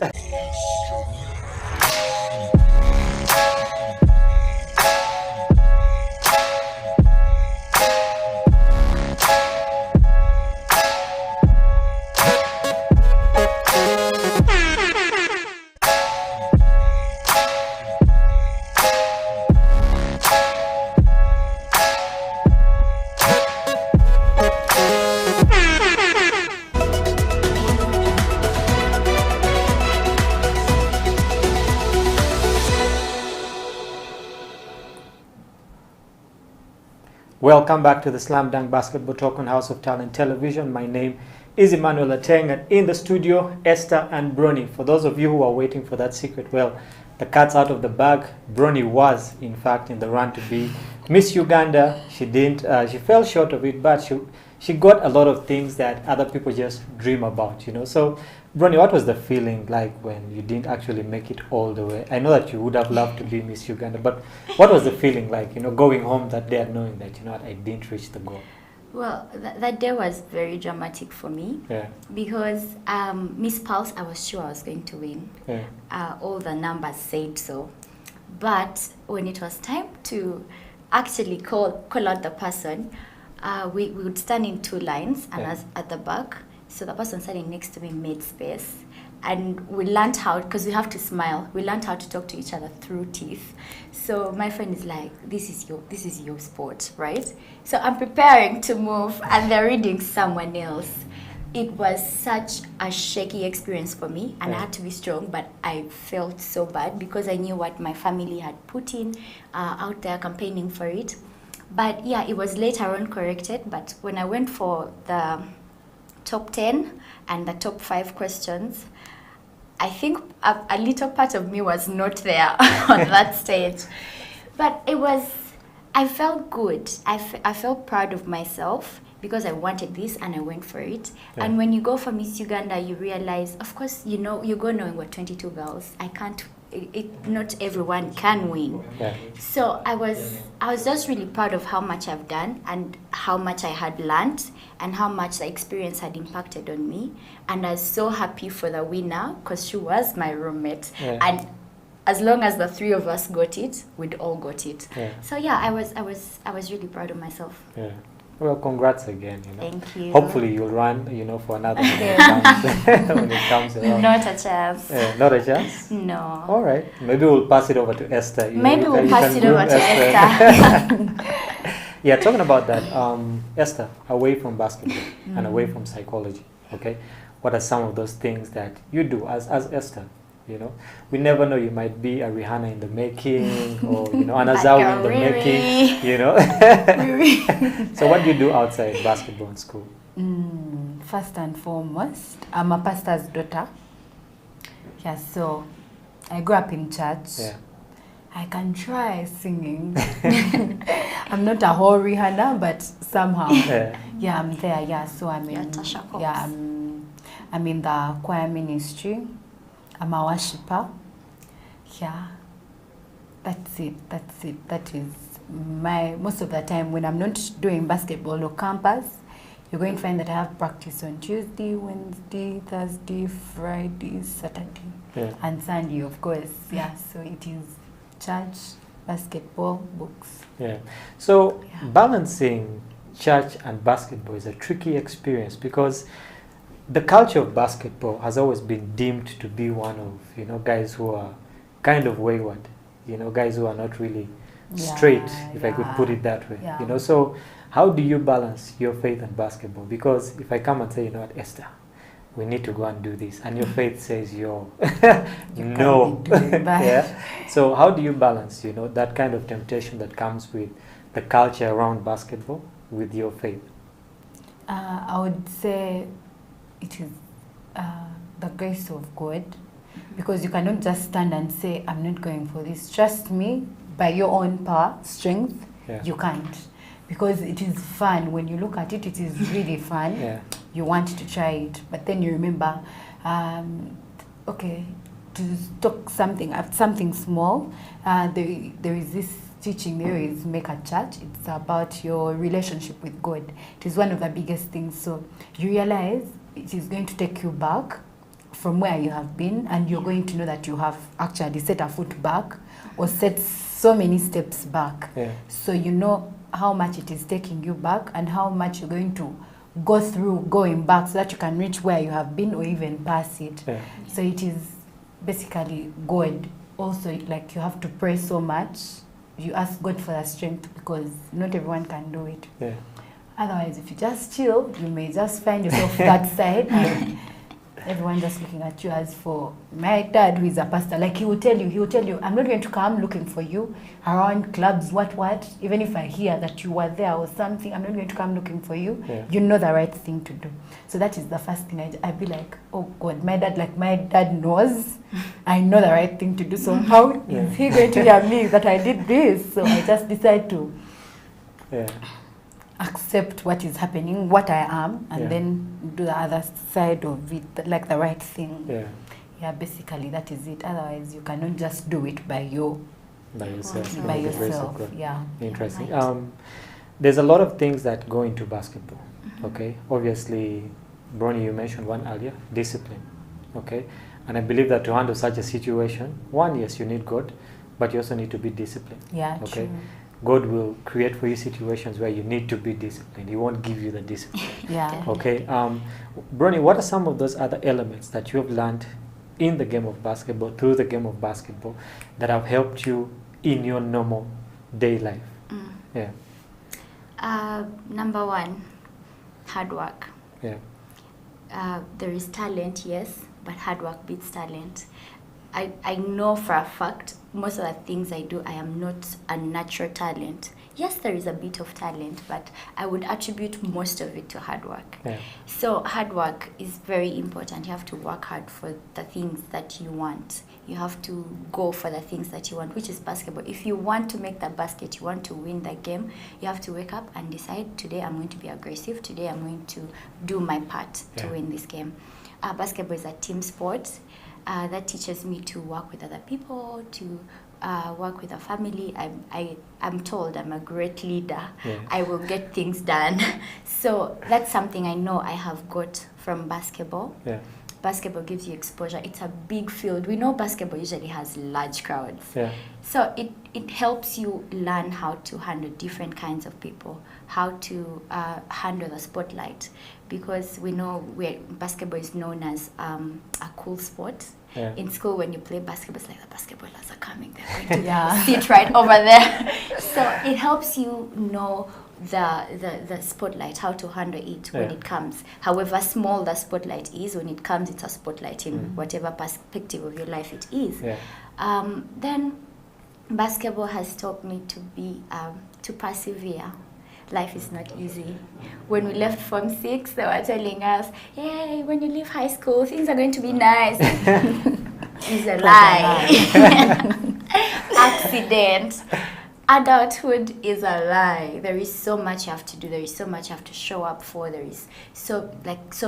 Welcome back to the SlamDunk Basketball Talk on House of Talent Television. My name is Emmanuel Ateng, and in the studio, Esther and Bronnie. For those of you who are waiting for that secret, well, the cat's out of the bag. Bronnie was, in fact, in the run to be Miss Uganda. She didn't. She fell short of it, but she got a lot of things that other people just dream about, So, Bronnie, what was the feeling like when you didn't actually make it all the way? I know that you would have loved to be Miss Uganda, but what was the feeling like, going home that day and knowing that, I didn't reach the goal? Well, that day was very dramatic for me. Yeah. Because Miss Pulse, I was sure I was going to win. Yeah. All the numbers said so. But when it was time to actually call out the person, we would stand in two lines, and as at the back. So the person standing next to me made space, and we learned how, because we have to smile, we learned how to talk to each other through teeth. So my friend is like, this is your sport, right? So I'm preparing to move, and they're reading someone else. It was such a shaky experience for me, and I had to be strong, but I felt so bad because I knew what my family had put in out there campaigning for it. But yeah, it was later on corrected, but when I went for the top 10 and the top 5 questions, I think a little part of me was not there on that stage. But I felt good. I felt proud of myself because I wanted this and I went for it. Yeah. And when you go for Miss Uganda, you realize, of course, you go knowing we're 22 girls. Not everyone can win. Yeah. So I was just really proud of how much I've done and how much I had learned and how much the experience had impacted on me. And I was so happy for the winner because she was my roommate. Yeah. And as long as the three of us got it, we'd all got it. Yeah. So yeah, I was really proud of myself. Yeah. Well, congrats again. Thank you. Hopefully you'll run, for another when it comes around. Not a chance. Not a chance? No. All right. Maybe we'll pass it over to Esther. Maybe we'll pass it over to Esther. Yeah, talking about that, Esther, away from basketball and away from psychology, okay? What are some of those things that you do as Esther? We never know, you might be a Rihanna in the making or, an Azawi in the making, So what do you do outside basketball and school? First and foremost, I'm a pastor's daughter. Yeah, so I grew up in church. Yeah. I can try singing. I'm not a whole Rihanna, but somehow, yeah, I'm there. Yeah, so I'm in the choir ministry. I'm a worshipper. Yeah, that's it. That is most of the time when I'm not doing basketball or campus, you're going to find that I have practice on Tuesday, Wednesday, Thursday, Friday, Saturday, and Sunday, of course. Yeah, so it is church, basketball, books. Yeah. So balancing church and basketball is a tricky experience because the culture of basketball has always been deemed to be one of, guys who are kind of wayward, guys who are not really straight, if I could put it that way. Yeah. So how do you balance your faith and basketball? Because if I come and say, Esther, we need to go and do this, and your faith says no. Yeah. So how do you balance, you know, that kind of temptation that comes with the culture around basketball with your faith? I would say it is the grace of God, because you cannot just stand and say, I'm not going for this. Trust me, by your own power, strength, you can't. Because it is fun. When you look at it, it is really fun. You want to try it. But then you remember, okay, to talk something small, there is this teaching, there is Make a Church. It's about your relationship with God. It is one of the biggest things. So you realize it is going to take you back from where you have been, and you're going to know that you have actually set a foot back or set so many steps back. So you know how much it is taking you back and how much you're going to go through going back so that you can reach where you have been or even pass it. So it is basically God. Also, like, you have to pray so much. You ask God for the strength, because not everyone can do it. Otherwise, if you just chill, you may just find yourself that side and everyone just looking at you. As for my dad, who is a pastor, like, he will tell you, I'm not going to come looking for you around clubs, what, even if I hear that you were there or something, I'm not going to come looking for you. You know the right thing to do. So that is the first thing. I'd be like, oh God, my dad knows I know the right thing to do, so how is he going to hear me that I did this? So I just decide to accept what is happening, what I am, and then do the other side of it, like the right thing. Basically that is it. Otherwise, you cannot just do it by yourself. Interesting. There's a lot of things that go into basketball. Okay, obviously, Bronnie, you mentioned one earlier, discipline. Okay, and I believe that to handle such a situation, yes, you need God, but you also need to be disciplined. Okay. True. God will create for you situations where you need to be disciplined. He won't give you the discipline. Okay. Bronnie, what are some of those other elements that you have learned in the game of basketball, through the game of basketball, that have helped you in your normal day life? Number one, hard work. There is talent, yes, but hard work beats talent. I know for a fact, most of the things I do, I am not a natural talent. Yes, there is a bit of talent, but I would attribute most of it to hard work. So hard work is very important. You have to work hard for the things that you want. You have to go for the things that you want, which is basketball. If you want to make the basket, you want to win the game, you have to wake up and decide, today I'm going to be aggressive, today I'm going to do my part to win this game. Basketball is a team sport. That teaches me to work with other people, to work with a family. I'm told I'm a great leader. I will get things done. So that's something I know I have got from basketball. Basketball gives you exposure. It's a big field. We know basketball usually has large crowds. So it helps you learn how to handle different kinds of people, how to handle the spotlight. Because we know basketball is known as a cool sport. In school, when you play basketball, it's like the basketballers are coming. They're going to sit right over there. So it helps you know the spotlight, how to handle it when it comes. However small the spotlight is, when it comes, it's a spotlight in whatever perspective of your life it is. Then basketball has taught me to persevere. Life is not easy. When we left Form 6, they were telling us, hey, when you leave high school, things are going to be nice. It's a lie. Accident. Adulthood is a lie. There is so much you have to do. There is so much you have to show up for. There is so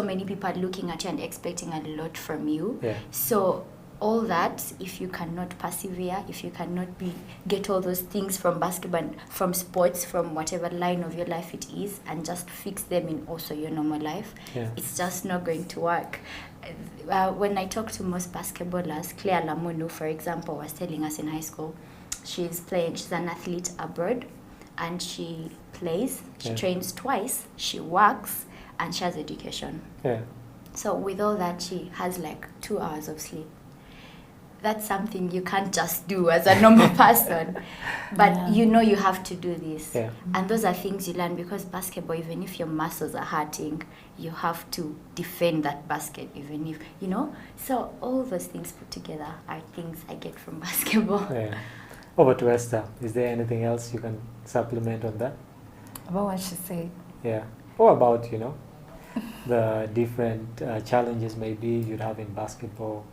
many people are looking at you and expecting a lot from you. So all that, if you cannot persevere, if you cannot get all those things from basketball, from sports, from whatever line of your life it is, and just fix them in also your normal life, it's just not going to work. When I talk to most basketballers, Claire Lamonu, for example, was telling us in high school, she's an athlete abroad, and she plays, she trains twice, she works, and she has education. So with all that, she has like 2 hours of sleep. that's something you can't just do as a normal person. But you know you have to do this. Yeah. And those are things you learn, because basketball, even if your muscles are hurting, you have to defend that basket, even if, you know. So all those things put together are things I get from basketball. Yeah. Over to Esther. Is there anything else you can supplement on that? About what she said. Yeah. Or about, you know, the different challenges maybe you'd have in basketball.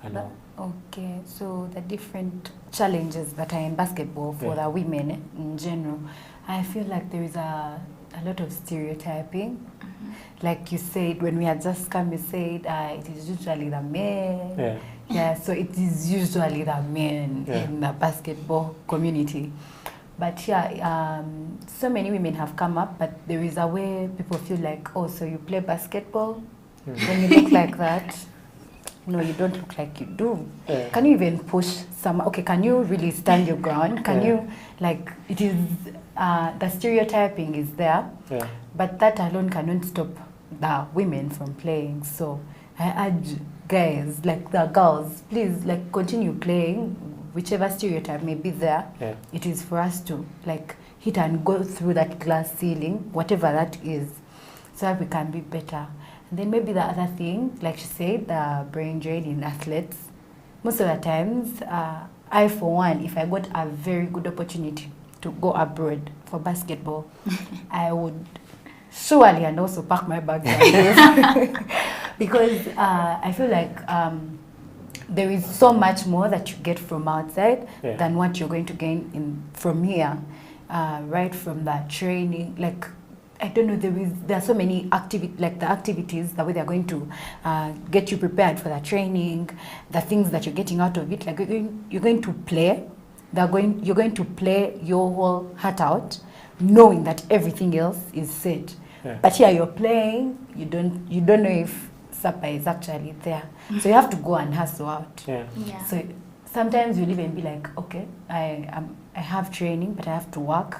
I know. Okay, so the different challenges that are in basketball for the women in general, I feel like there is a lot of stereotyping. Like you said, when we had just come, you said it is usually the men. Yeah, so it is usually the men in the basketball community. But so many women have come up, but there is a way people feel like, oh, so you play basketball? When you look like that? No, you don't look like you do. Can you even push some? Okay, can you really stand your ground? Can you, like, it is, the stereotyping is there, but that alone cannot stop the women from playing. So I urge guys, like the girls, please, like, continue playing. Whichever stereotype may be there, it is for us to, like, hit and go through that glass ceiling, whatever that is, so that we can be better. And then maybe the other thing, like she said, the brain drain in athletes. Most of the times, I, for one, if I got a very good opportunity to go abroad for basketball, I would surely and also pack my bag because I feel like there is so much more that you get from outside than what you're going to gain from here, right from the training, like, I don't know, there are so many activities, the way they're going to get you prepared for the training, the things that you're getting out of it. Like you're going to play, you're going to play your whole heart out, knowing that everything else is set. But here you're playing, you don't know if supper is actually there. So you have to go and hustle out. So sometimes you'll even be like, okay, I have training, but I have to work.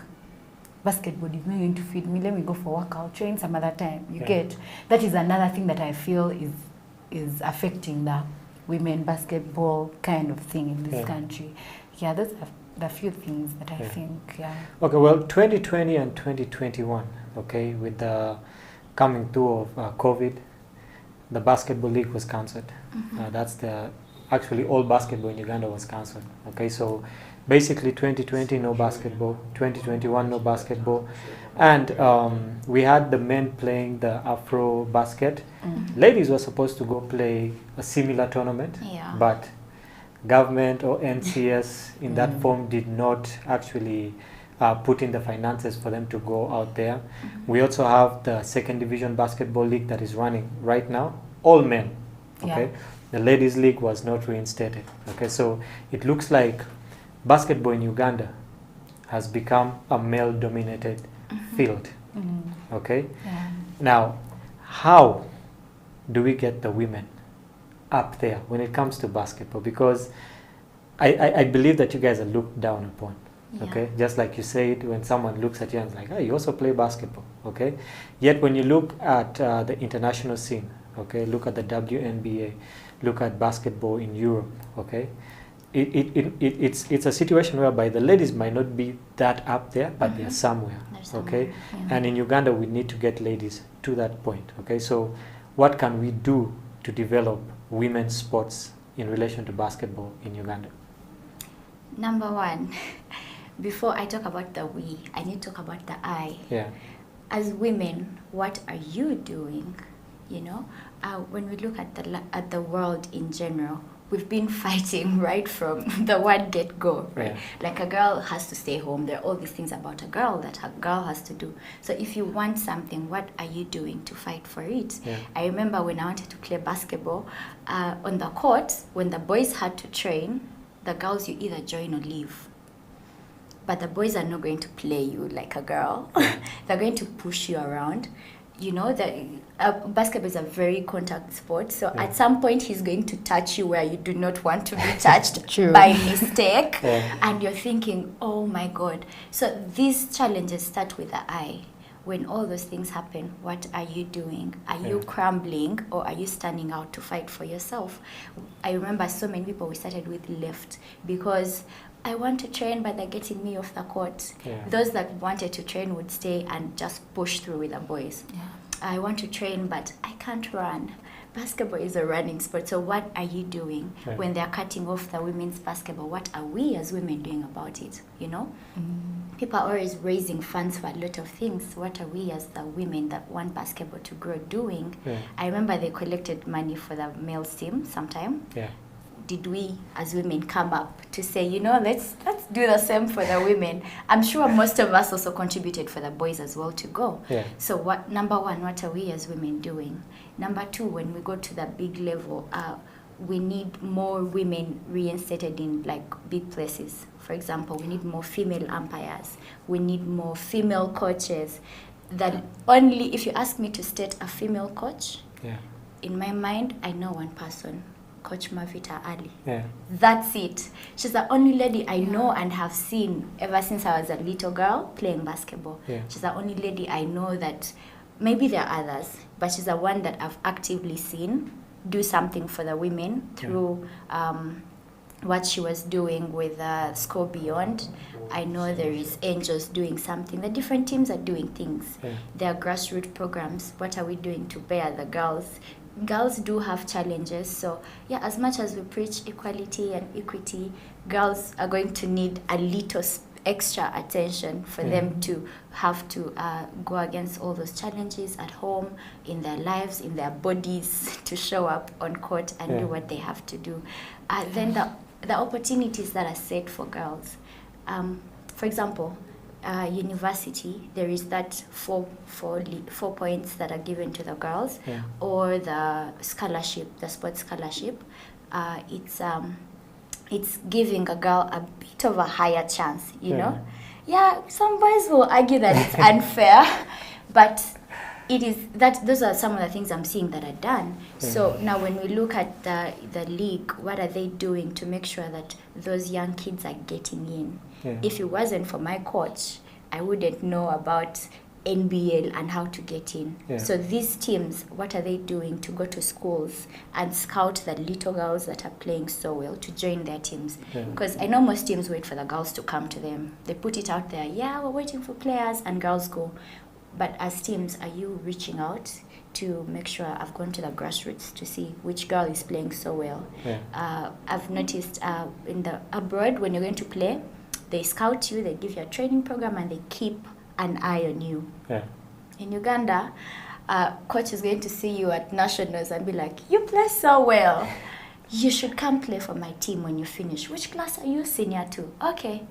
Basketball is not going to feed me. Let me go for workout, train some other time. You get, that is another thing that I feel is affecting the women basketball kind of thing in this country. Yeah, those are the few things that I think. Okay, well, 2020 and 2021. Okay, with the coming through of COVID, the basketball league was cancelled. That's actually all basketball in Uganda was cancelled. Okay, so basically 2020 no basketball, 2021 no basketball, and we had the men playing the Afro basket. Ladies were supposed to go play a similar tournament, but government or NCS in that form did not actually put in the finances for them to go out there. We also have the second division basketball league that is running right now, all men. Okay, the ladies league was not reinstated. Okay, so it looks like basketball in Uganda has become a male-dominated field. Okay, now how do we get the women up there when it comes to basketball? Because I believe that you guys are looked down upon. Okay, just like you said, when someone looks at you and is like, "Hey, you also play basketball." Okay, yet when you look at the international scene, okay, look at the WNBA, look at basketball in Europe. Okay, it's a situation whereby the ladies might not be that up there, but they're somewhere. Okay, and in Uganda we need to get ladies to that point. Okay, so what can we do to develop women's sports in relation to basketball in Uganda? Number one, before I talk about the we, I need to talk about the I. As women, what are you doing? You know, when we look at the world in general, we've been fighting right from the word get-go, right? Like a girl has to stay home. There are all these things about a girl that a girl has to do. So if you want something, what are you doing to fight for it? I remember when I wanted to play basketball, on the court, when the boys had to train, the girls, you either join or leave. But the boys are not going to play you like a girl. They're going to push you around. You know, basketball is a very contact sport. So at some point, he's going to touch you where you do not want to be touched by mistake. And you're thinking, oh my God. So these challenges start with the I. when all those things happen, what are you doing? Are you crumbling, or are you standing out to fight for yourself? I remember so many people we started with left because I want to train, but they're getting me off the court. Those that wanted to train would stay and just push through with the boys. I want to train, but I can't run. Basketball is a running sport, so what are you doing when they're cutting off the women's basketball? What are we as women doing about it, you know? People are always raising funds for a lot of things. What are we as the women that want basketball to grow doing? I remember they collected money for the males team sometime. Did we as women come up to say, you know, let's do the same for the women? I'm sure most of us also contributed for the boys as well to go. So what, number one, what are we as women doing? Number two, when we go to the big level, we need more women reinstated in like big places. For example, we need more female umpires. We need more female coaches. That only, if you ask me to state a female coach, in my mind, I know one person. Coach Mavita Ali. That's it. She's the only lady I know and have seen ever since I was a little girl playing basketball. She's the only lady I know that, maybe there are others, but she's the one that I've actively seen do something for the women through what she was doing with Score Beyond. I know there is Angels doing something. The different teams are doing things. There are grassroots programs. What are we doing to bear the girls? Girls do have challenges, so yeah, as much as we preach equality and equity, girls are going to need a little extra attention for them to have to go against all those challenges at home, in their lives, in their bodies, to show up on court and do what they have to do. Then the opportunities that are set for girls, for example, university, there is that four points that are given to the girls, or the scholarship, the sports scholarship. It's giving a girl a bit of a higher chance, you know. Some boys will argue that it's unfair, but it is that those are some of the things I'm seeing that are done. So now when we look at the league, what are they doing to make sure that those young kids are getting in? If it wasn't for my coach, I wouldn't know about NBL and how to get in. So these teams, what are they doing to go to schools and scout the little girls that are playing so well to join their teams? Because I know most teams wait for the girls to come to them. They put it out there, we're waiting for players, and girls go. But as teams, are you reaching out to make sure I've gone to the grassroots to see which girl is playing so well? I've noticed in the abroad, when you're going to play, they scout you, they give you a training program, and they keep an eye on you. In Uganda, coach is going to see you at nationals and be like, you play so well. You should come play for my team when you finish. Which class are you? Senior 2. Okay.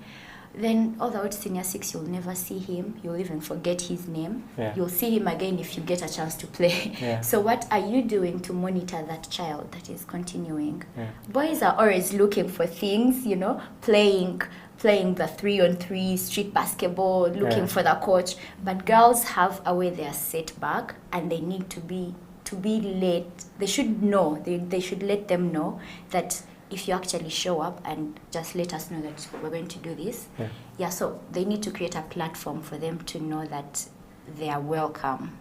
Then all the way to senior 6, you'll never see him. You'll even forget his name. You'll see him again if you get a chance to play. So what are you doing to monitor that child that is continuing? Boys are always looking for things, you know, playing the 3-on-3 street basketball, looking for the coach. But girls have a way they are set back, and they need to be led. They should know. They should let them know that if you actually show up and just let us know that we're going to do this. So they need to create a platform for them to know that they are welcome.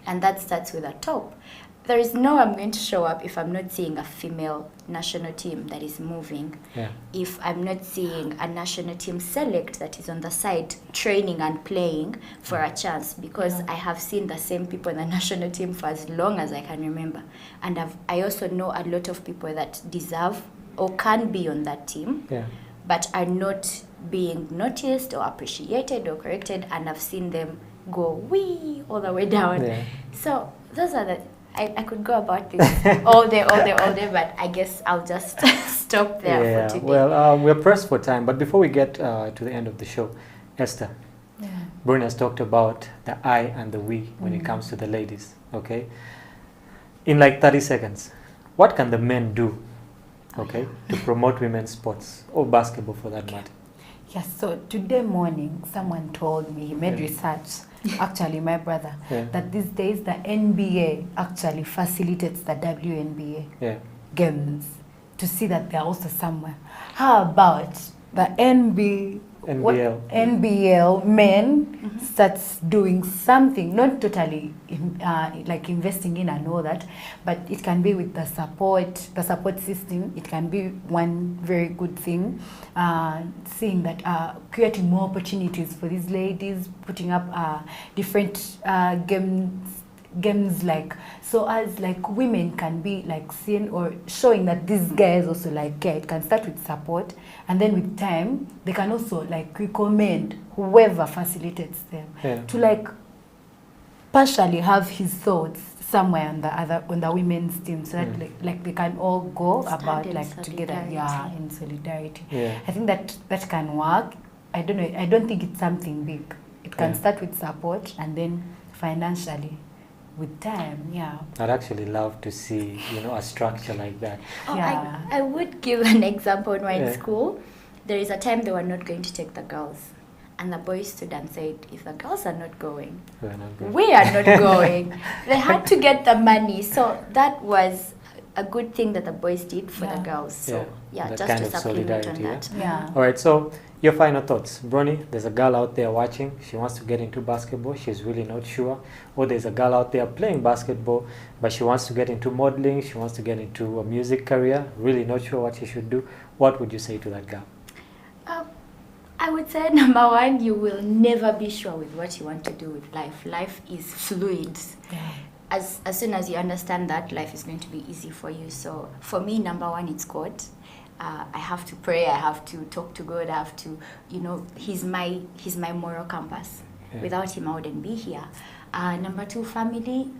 And that starts with the top. There is no I'm going to show up if I'm not seeing a female national team that is moving. If I'm not seeing a national team select that is on the side training and playing for a chance, because I have seen the same people in the national team for as long as I can remember. And I also know a lot of people that deserve or can be on that team, but are not being noticed or appreciated or corrected, and I've seen them go all the way down. So those are the I could go about this all day, but I guess I'll just stop there for today. Well, we're pressed for time, but before we get to the end of the show, Esther, Bronnie has talked about the I and the we when it comes to the ladies, okay? In like 30 seconds, what can the men do, okay, to promote women's sports, or basketball for that matter? Yes, so today morning, someone told me, he made research, actually my brother, that these days the NBA actually facilitates the WNBA games to see that they're also somewhere. How about the NBL men starts doing something, not totally like investing in and all that, but it can be with the support system. It can be one very good thing, seeing that creating more opportunities for these ladies, putting up different games like, so as like women can be like seen or showing that these guys also like care. It can start with support, and then with time they can also like recommend whoever facilitates them to like partially have his thoughts somewhere on the women's team, so that like they can all go about like together in solidarity. I think that can work. I don't think it's something big. It can start with support and then financially with time. I'd actually love to see, a structure like that. I would give an example. When we were in school, there is a time they were not going to take the girls, and the boys stood and said, if the girls are not going, we are not going. They had to get the money, so that was a good thing that the boys did for the girls. So just kind to of supplement on solidarity. that. All right, so your final thoughts. Bronnie, there's a girl out there watching. She wants to get into basketball. She's really not sure. Or there's a girl out there playing basketball, but she wants to get into modeling. She wants to get into a music career. Really not sure what she should do. What would you say to that girl? I would say, number one, you will never be sure with what you want to do with life. Life is fluid. As soon as you understand that, life is going to be easy for you. So for me, number one, it's God. I have to pray. I have to talk to God. I have to, He's my moral compass. Without Him, I wouldn't be here. Number two, family.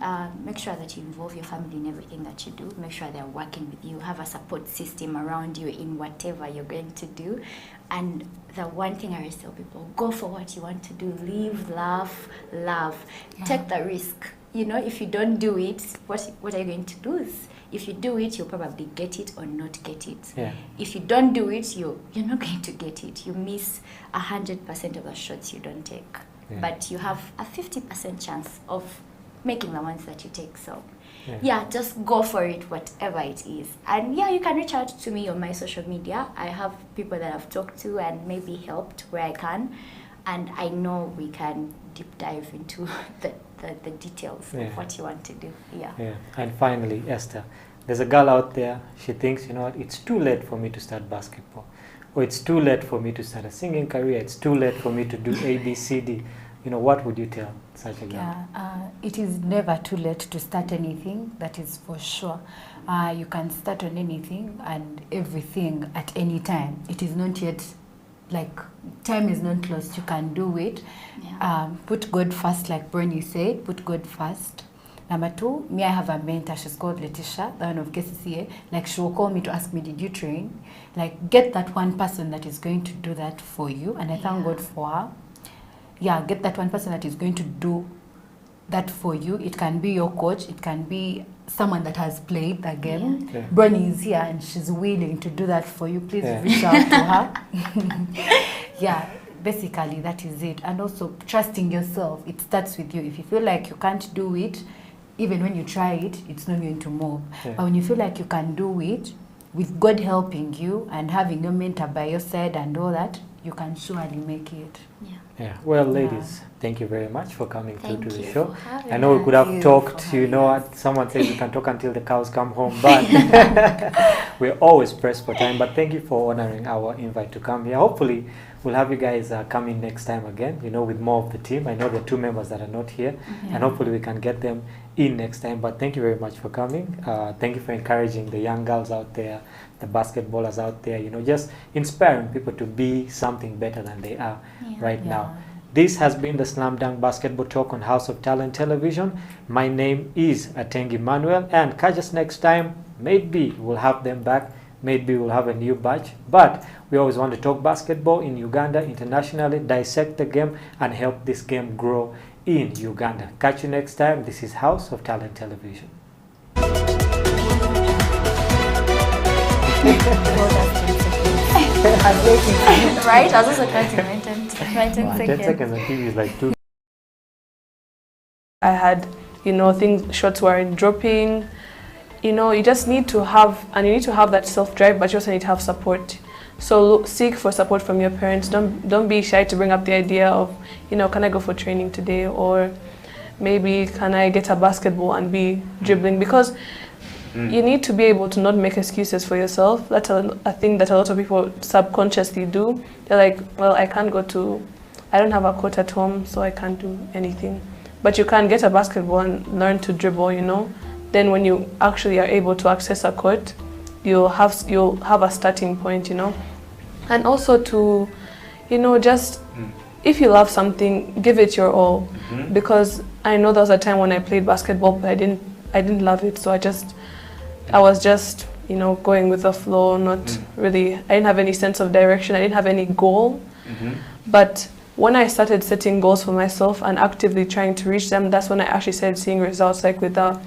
Make sure that you involve your family in everything that you do. Make sure they're working with you. Have a support system around you in whatever you're going to do. And the one thing I always tell people, go for what you want to do. Live, laugh, love. Take the risk. If you don't do it, what are you going to lose? If you do it, you'll probably get it or not get it. If you don't do it, you're not going to get it. You miss 100% of the shots you don't take. But you have a 50% chance of making the ones that you take. So just go for it, whatever it is. And you can reach out to me on my social media. I have people that I've talked to and maybe helped where I can. And I know we can deep dive into the details of what you want to do. And finally, Esther, there's a girl out there, she thinks, it's too late for me to start basketball. Or it's too late for me to start a singing career. It's too late for me to do A, B, C, D. What would you tell such a girl? It is never too late to start anything, that is for sure. You can start on anything and everything at any time. It is not yet, like, time is not lost. You can do it. Put God first, like Bronnie said, put God first. Number two, I have a mentor, she's called Letitia, the one of KCCA. Like, she will call me to ask me, did you train? Like, get that one person that is going to do that for you. And I thank God for her. Get that one person that is going to do that for you. It can be your coach. It can be someone that has played the game. Bronnie is here and she's willing to do that for you. Please reach out to her. Basically, that is it. And also, trusting yourself. It starts with you. If you feel like you can't do it, even when you try it, it's not going to move. But when you feel like you can do it, with God helping you and having a mentor by your side and all that, you can surely make it. Well, ladies, thank you very much for coming through to the show. I know we could have talked, someone says we can talk until the cows come home, but we're always pressed for time. But thank you for honoring our invite to come here. Hopefully, we'll have you guys come in next time again, with more of the team. I know there are 2 members that are not here, and hopefully we can get them in next time. But thank you very much for coming. Thank you for encouraging the young girls out there, the basketballers out there, just inspiring people to be something better than they are right now. This has been the Slam Dunk Basketball Talk on House of Talent Television. My name is Ateng Emmanuel, and catch us next time. Maybe we'll have them back. Maybe we'll have a new batch. But we always want to talk basketball in Uganda, internationally, dissect the game, and help this game grow in Uganda. Catch you next time. This is House of Talent Television. Right? I was also counting my 10 seconds. 10 seconds on TV is like 2. I had, shots weren't dropping. You just need to have, and you need to have that self-drive, but you also need to have support. So seek for support from your parents. Don't be shy to bring up the idea of, you know, can I go for training today, or maybe can I get a basketball and be dribbling, because you need to be able to not make excuses for yourself. That's a thing that a lot of people subconsciously do. They're like, well, I don't have a court at home, so I can't do anything. But you can get a basketball and learn to dribble, you know. Then when you actually are able to access a court, you'll have a starting point, you know. And also to, you know, just if you love something, give it your all. Because I know there was a time when I played basketball, but I didn't love it, so I was just, you know, going with the flow, not really, I didn't have any sense of direction, I didn't have any goal. But when I started setting goals for myself and actively trying to reach them, that's when I actually started seeing results, like with the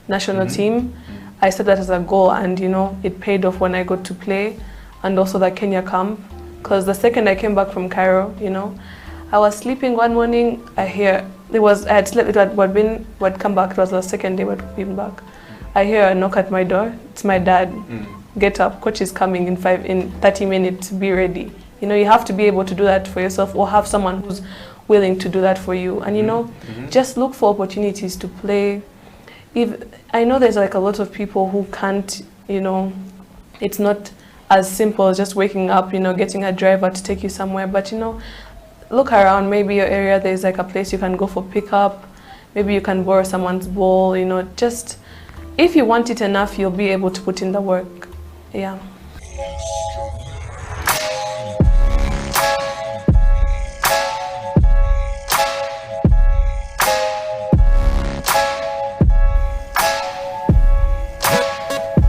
national team. I set that as a goal, and, you know, it paid off when I got to play, and also the Kenya camp. Because the second I came back from Cairo, you know, I was sleeping one morning, I had slept, I'd come back, it was the second day we'd been back. I hear a knock at my door. It's my dad. Get up, coach is coming in 30 minutes, be ready. You know, you have to be able to do that for yourself, or have someone who's willing to do that for you. And, you know, just look for opportunities to play. I know there's like a lot of people who can't, you know, it's not as simple as just waking up, you know, getting a driver to take you somewhere. But, you know, look around, maybe your area, there's like a place you can go for pickup. Maybe you can borrow someone's ball, you know, just, if you want it enough, you'll be able to put in the work. Yeah.